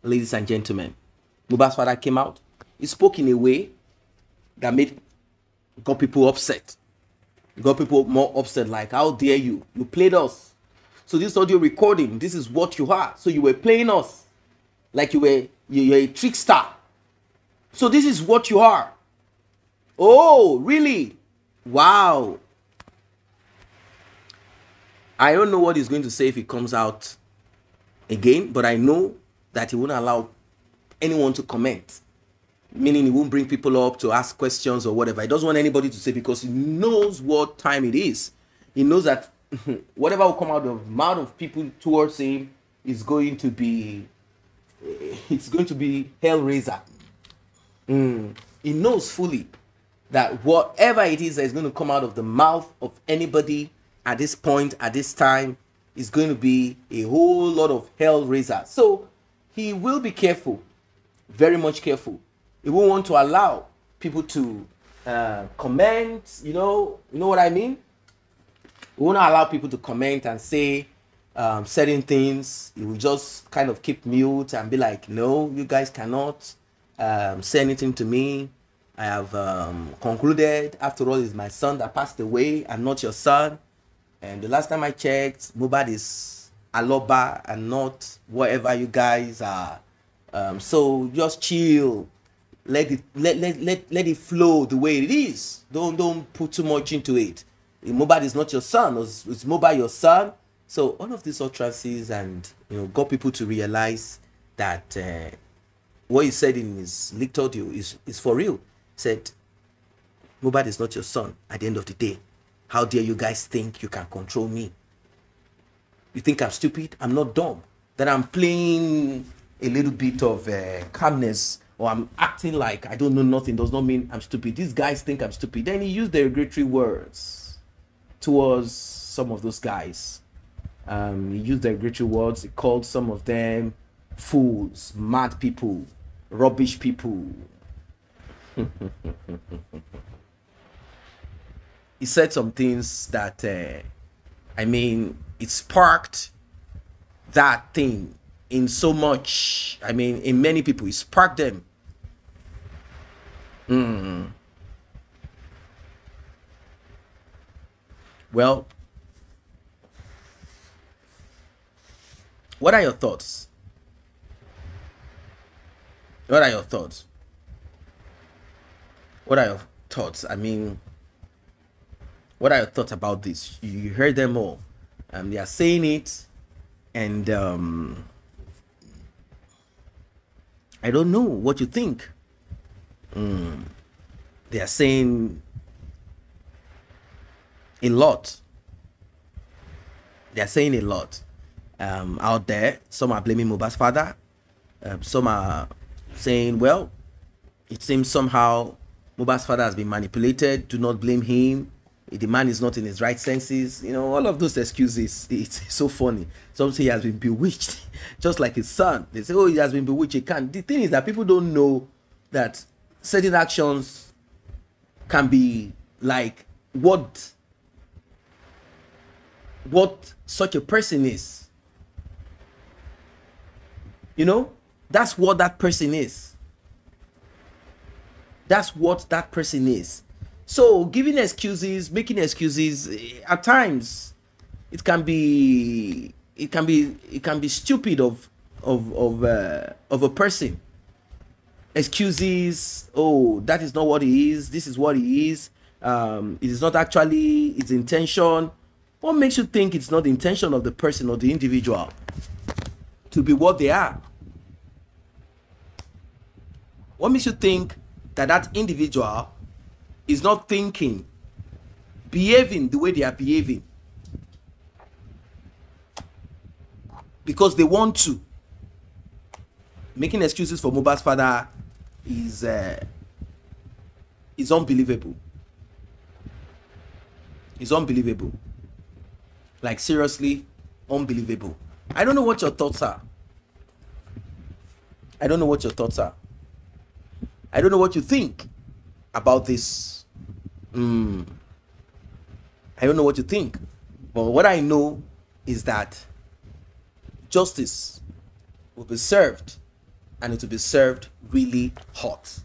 ladies and gentlemen. Mohbad's father came out. He spoke in a way that got people upset. Got people more upset, like, how dare you? You played us. So this audio recording, this is what you are. So you were playing us. Like you're a trickster. So this is what you are. Oh, really? Wow. I don't know what he's going to say if he comes out again, but I know that he won't allow anyone to comment. Meaning he won't bring people up to ask questions or whatever. He doesn't want anybody to say, because he knows what time it is. He knows that whatever will come out of the mouth of people towards him is going to be, it's going to be hellraiser. He knows fully that whatever it is that is going to come out of the mouth of anybody at this point, at this time, is going to be a whole lot of hellraiser. So he will be careful, very much careful. He won't want to allow people to comment, you know what I mean? He won't allow people to comment and say certain things. He will just kind of keep mute and be like, no, you guys cannot say anything to me. I have concluded, after all, it's my son that passed away and not your son. And the last time I checked, Mohbad is Aloba and not whatever you guys are. So just chill. Let it flow the way it is. Don't put too much into it. Mohbad is not your son. Is Mohbad your son? So all of these utterances and got people to realize that what he said in his leaked audio is for real. He said, Mohbad is not your son at the end of the day. How dare you guys think you can control me? You think I'm stupid? I'm not dumb. That I'm playing a little bit of calmness, or I'm acting like I don't know nothing does not mean I'm stupid. These guys think I'm stupid. Then he used derogatory words towards some of those guys. He used derogatory words. He called some of them fools, mad people, rubbish people. He said some things that, it sparked that thing in so much, in many people. It sparked them. Well, what are your thoughts? What are your thoughts? What are your thoughts? I mean, what are your thoughts about this? You heard them all. They are saying it, and I don't know what you think. They are saying a lot. They are saying a lot out there. Some are blaming Mohbad's father. Some are saying, well, it seems somehow Mohbad's father has been manipulated. Do not blame him. The man is not in his right senses. You know, all of those excuses. It's so funny. Some say he has been bewitched, just like his son. They say, oh, he has been bewitched. He can't. The thing is that people don't know that certain actions can be like what such a person is. You know, that's what that person is. That's what that person is. So giving excuses, making excuses, at times it can be stupid of a person. Excuses, oh, that is not what he is, this is what he is. It is not actually his intention. What makes you think it's not the intention of the person or the individual to be what they are? What makes you think that that individual is not thinking, behaving the way they are behaving because they want to? Making excuses for Mohbad's father is unbelievable. It's unbelievable. Like, seriously, unbelievable. I don't know what your thoughts are. I don't know what your thoughts are. I don't know what you think about this. I don't know what you think. But what I know is that justice will be served, and it will be served really hot.